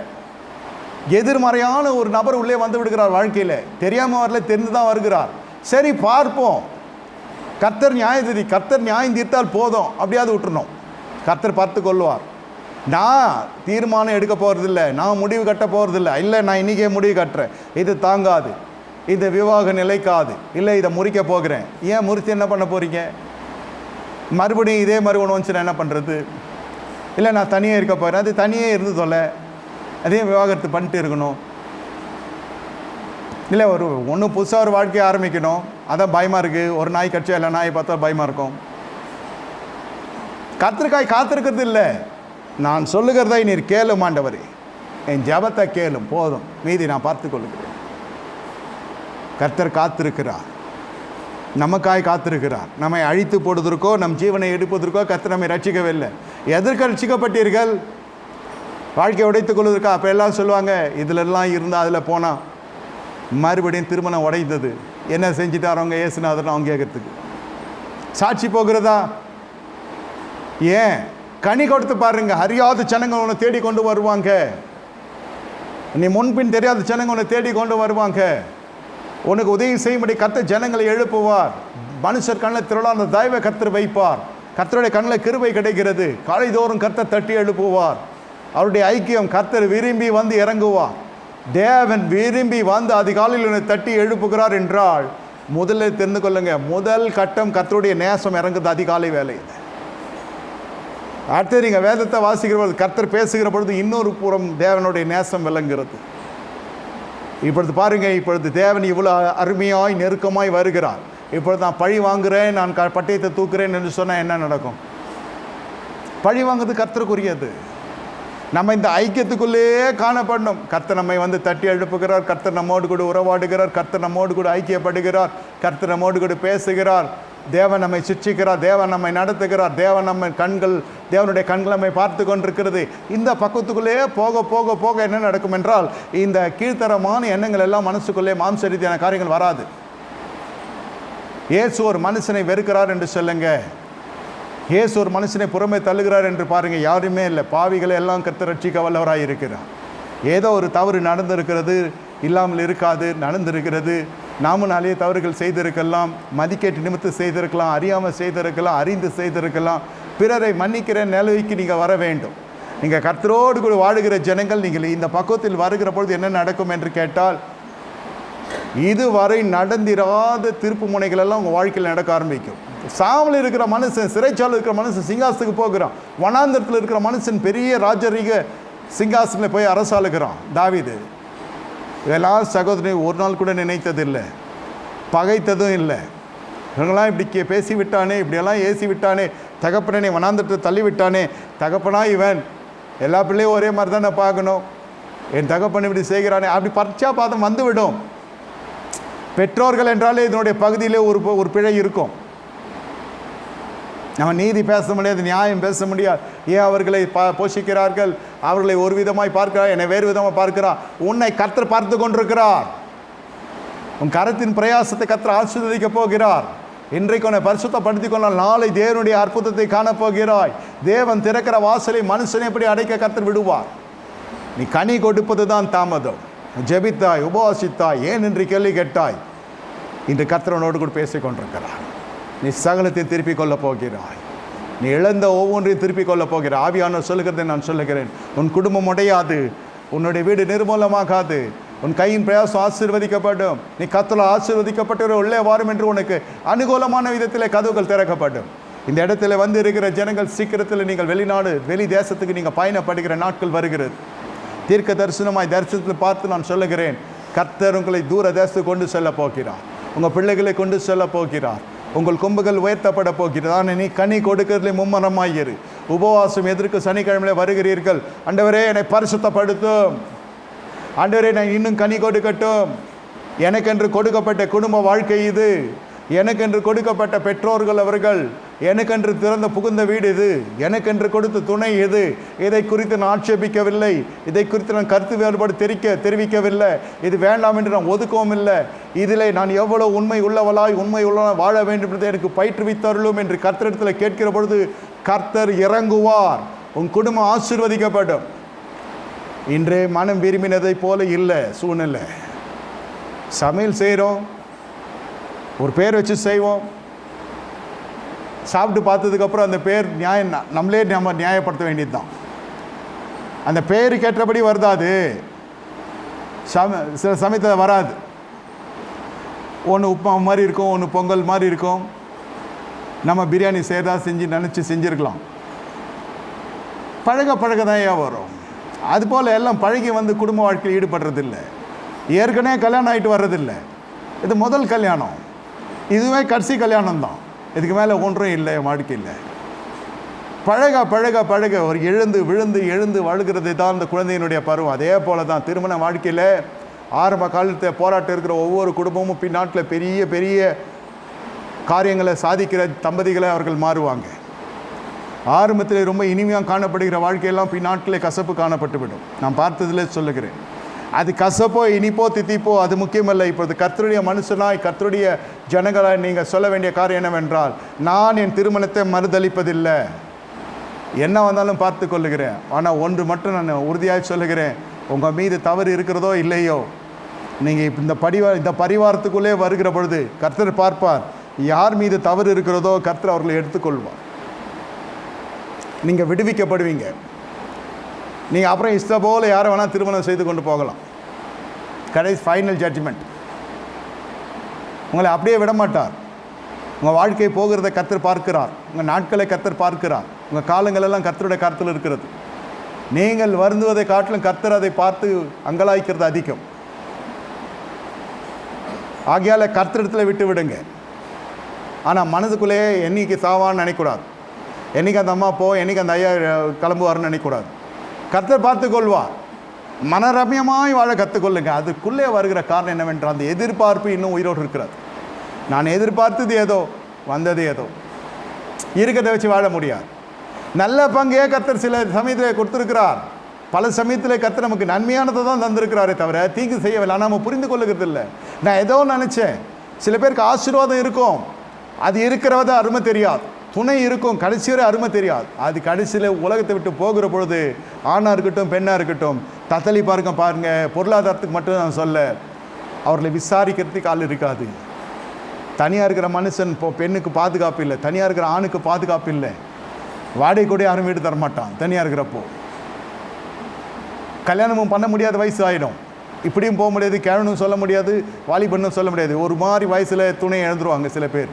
எதிர்மறையான ஒரு நபர் உள்ளே வந்து விடுகிறார் வாழ்க்கையில். தெரியாமல் வரல, தெரிந்து தான் வருகிறார். சரி பார்ப்போம், கர்த்தர் கர்த்தர் நியாயம் தீர்த்தால் போதும், அப்படியாவது விட்டுறணும். கர்த்தர் பார்த்து கொள்வார். நான் தீர்மானம் எடுக்க போகிறதில்ல, நான் முடிவு கட்ட போகிறதில்ல. இல்லை நான் இன்றைக்கே முடிவு கட்டுறேன், இது தாங்காது, இந்த விவாகம் நிலைக்காது, இல்லை இதை முறிக்க போகிறேன். ஏன் முறித்து என்ன பண்ண போகிறீங்க? மறுபடியும் இதே மாதிரி ஒன்று வந்துச்சுன்னா என்ன பண்ணுறது? இல்லை நான் தனியாக இருக்க போகிறேன், அது தனியே இருந்து தொலை, அதே விவாகரத்து பண்ணிட்டு இருக்கணும். இல்லை ஒன்று புதுசாக ஒரு வாழ்க்கையை ஆரம்பிக்கணும், அதான் பயமாக இருக்குது. ஒரு நாய் கட்சியாக இல்லை, நாயை பார்த்தா பயமாக இருக்கும். கர்த்தருக்காய் காத்திருக்கிறது இல்லை. நான் சொல்லுகிறதை நீர் கேளும் ஆண்டவரே, என் ஜபத்தை கேளும் போதும், மீதி நான் பார்த்து கொள்ளுகிறேன். கர்த்தர் காத்திருக்கிறார், நமக்காய் காத்திருக்கிறார். நம்மை அழித்து போடுவதற்கோ நம் ஜீவனை எடுப்பதற்கோ கர்த்தர் நம்மை ரட்சிக்கவில்லை. எதற்கு ரட்சிக்கப்பட்டீர்கள்? வாழ்க்கையை உடைத்துக் கொள்வதற்கா? அப்போ எல்லாம் சொல்லுவாங்க, இதிலெல்லாம் இருந்தால் அதில் போனால் மறுபடியும் திருமணம் உடைந்தது. என்ன செஞ்சுட்டார் அவங்க ஏசுநாதர் அவங்க கேட்கறதுக்கு சாட்சி போகிறதா? ஏன் கனி கொடுத்து பாருங்க, அறியாத ஜனங்கள் உன்னை தேடி கொண்டு வருவாங்க. நீ முன்பின் தெரியாத ஜனங்கள் உன்னை தேடி கொண்டு வருவாங்க. உனக்கு உதவி செய்யும்படி கர்த்தர் ஜனங்களை எழுப்புவார். மனுஷர் கண்ணில் திரளான தயவை கர்த்தர் வைப்பார். கர்த்தருடைய கண்ணில் கிருபை கிடைக்கிறது. காலைதோறும் கர்த்தர் தட்டி எழுப்புவார். அவருடைய ஐக்கியம் கர்த்தர் விரும்பி வந்து இறங்குவார். தேவன் விரும்பி வந்து அதிகாலையில் உன்னை தட்டி எழுப்புகிறார் என்றால் முதல்ல தெரிந்து கொள்ளுங்க, முதல் கட்டம் கர்த்தருடைய நேசம் இறங்குது அதிகாலை வேலையில். அடுத்து நீங்கள் வேதத்தை வாசிக்கிற பொழுது கர்த்தர் பேசுகிற பொழுது இன்னொரு புறம் தேவனுடைய நேசம் விளங்குகிறது. இப்பொழுது பாருங்கள், இப்பொழுது தேவன் இவ்வளோ அருமையாய் நெருக்கமாய் வருகிறார். இப்பொழுது நான் பழி வாங்குகிறேன், நான் பட்டயத்தை தூக்குறேன் என்று சொன்னால் என்ன நடக்கும்? பழி வாங்குறது கர்த்தருக்குரியது. நம்ம இந்த ஐக்கியத்துக்குள்ளேயே காணப்படணும். கர்த்தர் நம்மை வந்து தட்டி எழுப்புகிறார், கர்த்தர் நம்மோடு கூட உறவாடுகிறார், கர்த்தர் நம்மோடு கூட ஐக்கியப்படுகிறார், கர்த்தர் நம்மோடு கூட பேசுகிறார். தேவன் நம்மை சிட்சிக்கிறார், தேவன் நம்மை நடத்துகிறார், தேவன் நம்ம தேவனுடைய கண்கள் நம்மை பார்த்து கொண்டிருக்கிறது. இந்த பக்கத்துக்குள்ளேயே போக போக போக என்ன நடக்கும் என்றால், இந்த கீழ்த்தரமான எண்ணங்கள் எல்லாம் மனசுக்குள்ளே மாம்ச ரீதியான காரியங்கள் வராது. இயேசு ஒரு மனுஷனை வெறுக்கிறார் என்று சொல்லுங்க, இயேசு ஒரு மனுஷனை புறமே தள்ளுகிறார் என்று பாருங்க, யாருமே இல்லை. பாவிகளை எல்லாம் கர்த்தர் ரட்சிக்க வல்லவராய் இருக்கிறார். ஏதோ ஒரு தவறு நடந்திருக்கிறது, இல்லாமல் இருக்காது, நடந்திருக்கிறது. நாமும் நிறைய தவறுகள் செய்திருக்கலாம், மதிக்கேட்டு நிமித்தம் செய்திருக்கலாம், அறியாமல் செய்திருக்கலாம், அறிந்து செய்திருக்கலாம். பிறரை மன்னிக்கிற நிலைக்கு நீங்கள் வர வேண்டும். நீங்கள் கர்த்தரோடு கூட வாழுகிற ஜனங்கள், நீங்கள் இந்த பக்குவத்தில் வருகிற பொழுது என்ன நடக்கும் என்று கேட்டால், இதுவரை நடந்திராத திருப்பு முனைகள் எல்லாம் உங்கள் வாழ்க்கையில் நடக்க ஆரம்பிக்கும். சாவல் இருக்கிற மனுஷன், சிறைச்சாலை இருக்கிற மனுஷன் சிங்காசத்துக்கு போகிறான். வனாந்தரத்தில் இருக்கிற மனுஷன் பெரிய ராஜரீக சிங்காசனில் போய் அரசாளுகிறான். தாவீது இதெல்லாம் சகோதரி ஒரு நாள் கூட நினைத்ததில்லை, பகைத்ததும் இல்லை. இவங்களாம் இப்படி பேசி விட்டானே, இப்படியெல்லாம் ஏசி விட்டானே, தகப்பனே வனாந்தரத்தை தள்ளி விட்டானே, தகப்பனா இவன் எல்லா பிள்ளையும் ஒரே மாதிரி தானே பார்க்கணும், என் தகப்பன் இப்படி செய்கிறானே, அப்படி பரிச்சா பாதம் வந்துவிடும். பெற்றோர்கள் என்றாலே இதனுடைய பகுதியிலே ஒரு பிழை இருக்கும். நம்ம நீதி பேச முடியாது, நியாயம் பேச முடியாது. ஏன் அவர்களை போஷிக்கிறார்கள்? அவர்களை ஒரு விதமாய் பார்க்கிறார், என்னை வேறு விதமாக பார்க்கிறார். உன்னை கர்த்தர் பார்த்து கொண்டிருக்கிறார். உன் கரத்தின் பிரயாசத்தை கர்த்தர் ஆசீர்வதிக்க போகிறார். இன்றைக்கு உன்னை பரிசுத்தப்படுத்திக் கொண்டால் நாளை தேவனுடைய அற்புதத்தை காணப்போகிறாய். தேவன் திறக்கிற வாசலை மனுஷனை எப்படி அடைக்க கர்த்தர் விடுவார்? நீ கனி கொடுப்பது தான் தாமதம். ஜெபித்தாய், உபவாசித்தாய், ஏன் என்று கேள்வி கேட்டாய். இன்று கர்த்தரனோடு கூட பேசிக் கொண்டிருக்கிறார். நீ சகலத்தை திருப்பிக் கொள்ளப் போகிறாய். நீ இழந்த ஒவ்வொன்றையும் திருப்பிக் கொள்ளப் போகிறாய். ஆவியானவர் சொல்லுகிறதை நான் சொல்லுகிறேன். உன் குடும்பம் உடையாது, உன்னுடைய வீடு நிர்மூலமாகாது, உன் கையின் பிரயாசம் ஆசீர்வதிக்கப்படும். நீ கர்த்தரால் ஆசீர்வதிக்கப்பட்டவர் உள்ளே வாரும் என்று உனக்கு அனுகூலமான விதத்தில் கதவுகள் திறக்கப்படும். இந்த இடத்துல வந்து இருக்கிற ஜனங்கள் சீக்கிரத்தில் நீங்கள் வெளி தேசத்துக்கு நீங்கள் பயணப்படுகிற நாட்கள் வருகிறது. தீர்க்க தரிசனமாய் தரிசனத்தில் பார்த்து நான் சொல்லுகிறேன், கர்த்தர் உங்களை தூர தேசத்துக்கு கொண்டு செல்ல போகிறார். உங்கள் பிள்ளைகளை கொண்டு செல்ல போகிறார். உங்கள் கொம்புகள் உயர்த்தப்பட போகிறது. ஆனால் நீ கனி கொடுக்கிறதுலே மும்மரமாயிரு. உபவாசம் எதற்கு சனிக்கிழமையில வருகிறீர்கள்? ஆண்டவரே என்னை பரிசுத்தப்படுத்தும், ஆண்டவரே நான் இன்னும் கனி கொடுக்கட்டும். எனக்கென்று கொடுக்கப்பட்ட குடும்ப வாழ்க்கை இது, எனக்கென்று கொடுக்கப்பட்ட பெற்றோர்கள் அவர்கள், எனக்கென்று திறந்த புகுந்த வீடு இது, எனக்கென்று கொடுத்த துணை இது. இதை குறித்து நான் ஆட்சேபிக்கவில்லை, இதை குறித்து நான் கருத்து வேறுபாடு தெரிவிக்கவில்லை. இது வேண்டாம் என்று நான் ஒதுக்கவும் இல்லை. இதில் நான் எவ்வளவு உண்மை உள்ளவளாய் வாழ வேண்டும் என்று எனக்கு பயிற்றுவித்தருளும் என்று கர்த்தரிடத்தில் கேட்கிற பொழுது கர்த்தர் இறங்குவார். உன் குடும்பம் ஆசீர்வதிக்கப்படும். இன்றே மனம் விரும்பினதை போல இல்லை சூழ்நிலை. சமையல் செய்கிறோம், ஒரு பேர் வச்சு செய்வோம், சாப்பிட்டு பார்த்ததுக்கப்புறம் அந்த பேர் நம்மளே நம்ம நியாயப்படுத்த வேண்டியது தான். அந்த பேருக்கு ஏற்றபடி வருதா? அது சில சமயத்தில் வராது. ஒன்று உப்புமா மாதிரி இருக்கும், ஒன்று பொங்கல் மாதிரி இருக்கும். நம்ம பிரியாணி செய்கிறதா நினச்சி செஞ்சுருக்கலாம். பழக தான் ஏன் வரும். அதுபோல் எல்லாம் பழகி வந்து குடும்ப வாழ்க்கையில் ஈடுபடுறதில்லை. ஏற்கனவே கல்யாணம் ஆகிட்டு வர்றதில்லை. இது முதல் கல்யாணம், இதுவே கடைசி கல்யாணம் தான். இதுக்கு மேலே ஒன்றும் இல்லை வாழ்க்கையில். பழக ஒரு எழுந்து வழுகிறது தான் இந்த குழந்தையினுடைய பருவம். அதே போல் தான் திருமண வாழ்க்கையில் ஆரம்ப காலத்தில் போராட்டம் இருக்கிற ஒவ்வொரு குடும்பமும் பின்னாட்டில் பெரிய பெரிய காரியங்களை சாதிக்கிற தம்பதிகளை அவர்கள் மாறுவாங்க. ஆரம்பத்தில் ரொம்ப இனிமையாக காணப்படுகிற வாழ்க்கையெல்லாம் பின்னாட்டிலே கசப்பு காணப்பட்டுவிடும். நான் பார்த்ததில் சொல்லுகிறேன். அது கசப்போ இனிப்போ தித்திப்போ அது முக்கியமல்ல. இப்போது கர்த்தருடைய மனுஷனாய் கர்த்தருடைய ஜனங்களாய் நீங்கள் சொல்ல வேண்டிய காரியம் என்னவென்றால், நான் என் திருமணத்தை மறுதளிப்பதில்லை, என்ன வந்தாலும் பார்த்து கொள்ளுகிறேன். ஆனால் ஒன்று மட்டும் நான் உறுதியாக சொல்லுகிறேன், உங்கள் மீது தவறு இருக்கிறதோ இல்லையோ, நீங்கள் இந்த பரிவாரத்துக்குள்ளே வருகிற பொழுது கர்த்தர் பார்ப்பார். யார் மீது தவறு இருக்கிறதோ கர்த்தர் அவர்களை எடுத்துக்கொள்வார். நீங்கள் விடுவிக்கப்படுவீங்க. நீங்கள் அப்புறம் இஷ்ட போல் யாரை வேணால் திருமணம் செய்து கொண்டு போகலாம். கடைசி ஃபைனல் ஜட்ஜ்மெண்ட். உங்களை அப்படியே விட மாட்டார். உங்கள் வாழ்க்கை போகிறத கர்த்தர் பார்க்கிறார். உங்கள் நாட்களை கர்த்தர் பார்க்கிறார். உங்கள் காலங்களெல்லாம் கர்த்தருடைய கருத்தில் இருக்கிறது. நீங்கள் வருந்துவதை காட்டிலும் கர்த்தர் அதை பார்த்து அங்கலாய்க்கிறது அதிகம். ஆகையால் கர்த்தரிடத்தில் விட்டு விடுங்க. ஆனால் மனதுக்குள்ளேயே என்னைக்கு சாவான்னு நினைக்கூடாது, என்னைக்கு அந்த அம்மா என்னைக்கு அந்த ஐயா கிளம்புவார்னு நினைக்கூடாது. கர்த்தர் பார்த்து கொள்வார். மனரம்யமாய் வாழ கற்றுக்கொள்ளுங்க. அதுக்குள்ளே வருகிற காரணம் என்னவென்றால் அந்த எதிர்பார்ப்பு இன்னும் உயிரோடு இருக்கிறது. நான் எதிர்பார்த்தது ஏதோ, வந்தது ஏதோ, இருக்கிறத வச்சு வாழ முடியாது. நல்ல பங்கே கர்த்தர் சில சமயத்தில் கொடுத்துருக்கிறார். பல சமயத்தில் கர்த்தர் நமக்கு நன்மையானதை தான் தந்திருக்கிறாரே தவிர தீங்கு செய்யவில்லை. நம்ம புரிந்து கொள்ளுகிறது இல்லை. நான் ஏதோ நினச்சேன். சில பேருக்கு ஆசீர்வாதம் இருக்கும், அது இருக்கிறவத அருமை தெரியாது. துணை இருக்கும், கடைசி வரை அருமை தெரியாது. அது கடைசியில் உலகத்தை விட்டு போகிற பொழுது ஆணாக இருக்கட்டும் பெண்ணாக இருக்கட்டும் தத்தளி பாருங்கள். பொருளாதாரத்துக்கு மட்டும் நான் சொல்ல, அவர்களை விசாரிக்கிறதுக்கு ஆள் இருக்காது. தனியாக இருக்கிற மனுஷன் பெண்ணுக்கு பாதுகாப்பு இல்லை, தனியாக இருக்கிற ஆணுக்கு பாதுகாப்பு இல்லை. வாடகை கூட யாரும் வீடு தரமாட்டான் தனியாக இருக்கிறப்போ. கல்யாணமும் பண்ண முடியாத வயசு ஆகிடும். இப்படியும் போக முடியாது, கிழனும் சொல்ல முடியாது, வாலிபண்ணும் சொல்ல முடியாது. ஒரு மாதிரி வயசில் துணை எழுந்துருவாங்க சில பேர்.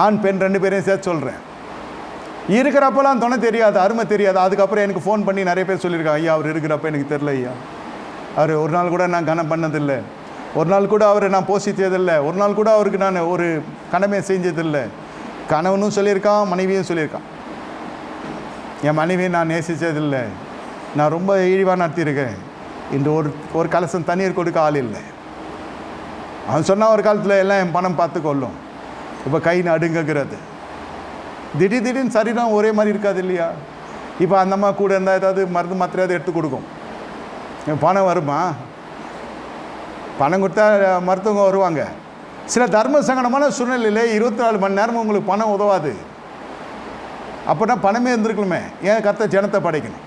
ஆண் பெண் ரெண்டு பேரையும் சேர்த்து சொல்கிறேன். இருக்கிறப்பெல்லாம் துணை தெரியாது, அருமை தெரியாது. அதுக்கப்புறம் எனக்கு ஃபோன் பண்ணி நிறைய பேர் சொல்லியிருக்காங்க, ஐயா அவர் இருக்கிறப்ப எனக்கு தெரில ஐயா, அவர் ஒரு நாள் கூட நான் கனம் பண்ணதில்லை, ஒரு நாள் கூட அவரை நான் போஷித்ததில்லை, ஒரு நாள் கூட அவருக்கு நான் ஒரு கடமையை செஞ்சதில்லை. கணவனும் சொல்லியிருக்கான், மனைவியும் சொல்லியிருக்கான். என் மனைவியை நான் நேசித்ததில்லை, நான் ரொம்ப இழிவாக நடத்தியிருக்கேன், இன்று ஒரு கலசம் தண்ணீர் கொடுக்க ஆள் இல்லை. அவன் சொன்னால் ஒரு காலத்தில் எல்லாம் என் பணம் பார்த்து கொள்ளும், இப்போ கை நடுங்குகிறது. திடீர்னு சரீரம் ஒரே மாதிரி இருக்காது இல்லையா? இப்போ அந்த அம்மா கூட இருந்தால் ஏதாவது மருந்து மாத்திரையாவது எடுத்து கொடுக்கும். பணம் வருமா? பணம் கொடுத்தா மருத்துவங்க வருவாங்க. சில தர்ம சங்கடமான சூழ்நிலையில் 24 மணி நேரமும் உங்களுக்கு பணம் உதவாது. அப்போனா பணமே இருந்திருக்கணுமே, ஏன் கர்த்தர் ஜனத்தை படைக்கணும்?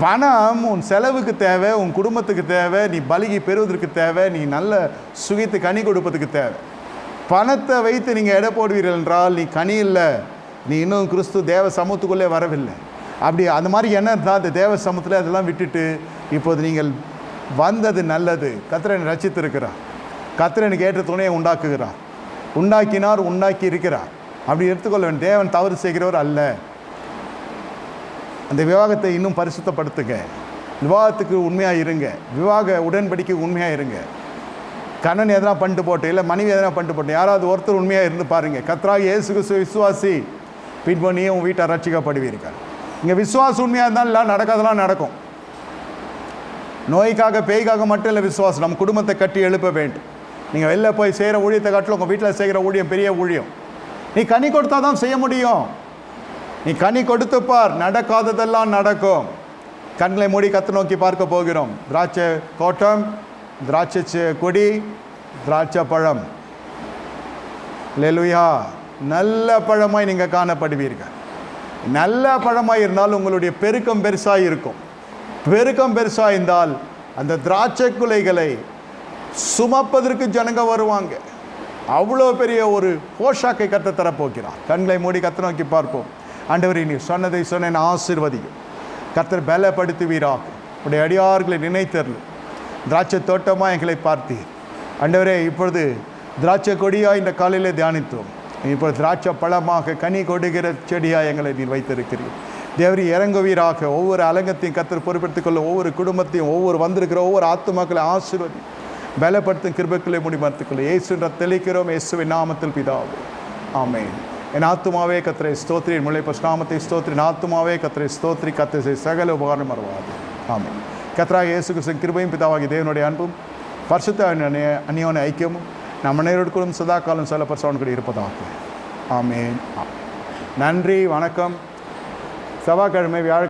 பணம் உன் செலவுக்கு தேவை, உன் குடும்பத்துக்கு தேவை, நீ பலிகி பெறுவதற்கு தேவை, நீ நல்ல சுகித்து கனி கொடுப்பதுக்கு தேவை. பணத்தை வைத்து நீங்கள் எடை போடுவீர்கள் என்றால் நீ கனி இல்லை, நீ இன்னும் கிறிஸ்து தேவ சமூகத்துக்குள்ளே வரவில்லை. அப்படி அந்த மாதிரி என்ன இருந்தால் அந்த தேவ சமூகத்தில் அதெல்லாம் விட்டுட்டு இப்போது நீங்கள் வந்தது நல்லது. கர்த்தர் ரட்சித்திருக்கிறார். கர்த்தர் எனக்கு ஏற்ற துணையை உண்டாக்குகிறார், உண்டாக்கினார், உண்டாக்கி இருக்கிறார். அப்படி எடுத்துக்கொள்ள வேண்டும். தேவன் தவறு செய்கிறவர் அல்ல. அந்த விவாகத்தை இன்னும் பரிசுத்தப்படுத்துங்க. விவாகத்துக்கு உண்மையாக இருங்க. விவாக உடன்படிக்கை உண்மையாக இருங்க. கணவன் எதனா பண்ணிட்டு போட்டு, இல்லை மனைவி எதனா பண்ணிட்டு போட்டு, யாராவது ஒருத்தர் உண்மையாக இருந்து பாருங்கள். கர்த்தராகிய இயேசு கிறிஸ்து விசுவாசி, பின்பு நீயும் உன் வீட்டை ரட்சிக்கப்படுவீர்கள். இங்கே விசுவாசம் உண்மையாக இருந்தால் எல்லாம் நடக்காதெல்லாம் நடக்கும். நோய்க்காக பேய்க்காக மட்டும் இல்லை விசுவாசம். நம்ம குடும்பத்தை கட்டி எழுப்ப வேண்டும். நீங்கள் வெளில போய் செய்கிற ஊழியத்தை காட்டில் உங்கள் வீட்டில் செய்கிற ஊழியம் பெரிய ஊழியம். நீ கனி கொடுத்தா தான் செய்ய முடியும். நீ கனி கொடுத்துப்பார், நடக்காததெல்லாம் நடக்கும். கண்களை மூடி கத்தை நோக்கி பார்க்க போகிறோம். திராட்சை தோட்டம், திராட்சை கொடி, திராட்சை பழம். அல்லேலூயா. நல்ல பழமாய் நீங்கள் காணப்படுவீர்கள். நல்ல பழமாய் இருந்தால் உங்களுடைய பெருக்கம் பெருசாக இருக்கும். பெருக்கம் பெருசாக இருந்தால் அந்த திராட்சை குலைகளை சுமப்பதற்கு ஜனங்க வருவாங்க. அவ்வளோ பெரிய ஒரு போஷாக்கை கத்த தரப்போகிறார். கண்களை மூடி கத்த நோக்கி பார்ப்போம். ஆண்டவரே, நீ சொன்னதை சொன்னேன், ஆசீர்வதியும். கர்த்தர் பலப்படுத்துவீராக. உடைய அடியார்களை நினைத்தருள். திராட்சை தோட்டமாக எங்களை பார்த்தீர் ஆண்டவரே. இப்பொழுது திராட்சை கொடியாக இந்த காலையில் தியானித்தோம். இப்பொழுது திராட்சை பழமாக கனி கொடுக்கிற செடியாக எங்களை நீர் வைத்திருக்கிறீர். தேவரி இறங்குவீராக. ஒவ்வொரு அலங்கத்தையும் கர்த்தர் பொறுப்பெடுத்துக் கொள்ள, ஒவ்வொரு குடும்பத்தையும், ஒவ்வொரு வந்திருக்கிற ஒவ்வொரு ஆத்துமாக்களை ஆசீர்வதி, பலப்படுத்தும் கிருபைக்குள்ளே முடிமர்த்துக்கொள்ள இயேசுன்ற தெளிக்கிறோம். இயேசுவின் நாமத்தில் பிதாவே, ஆமென். என் ஆத்துமாவே கர்த்தரை ஸ்தோத்திரி, முளை பசுநாமத்தை ஸ்தோத்திரி. ஆத்துமாவே கர்த்தரை ஸ்தோத்திரி, கர்த்தரை சகல உபகாரம் மறவாது. ஆமென். கர்த்தராகிய இயேசு கிறிஸ்துவின் கிருபையும் பிதாவாகிய தேவனுடைய அன்பும் பரிசுத்த அந்நியோன்ய ஐக்கியமும் நம்ம அனைவருக்கும் சதா காலம் சொல்ல பரிசுத்தவான்கள் இருப்பதாக. ஆமென். நன்றி, வணக்கம். செவ்வாய்க்கிழமை, வியாழ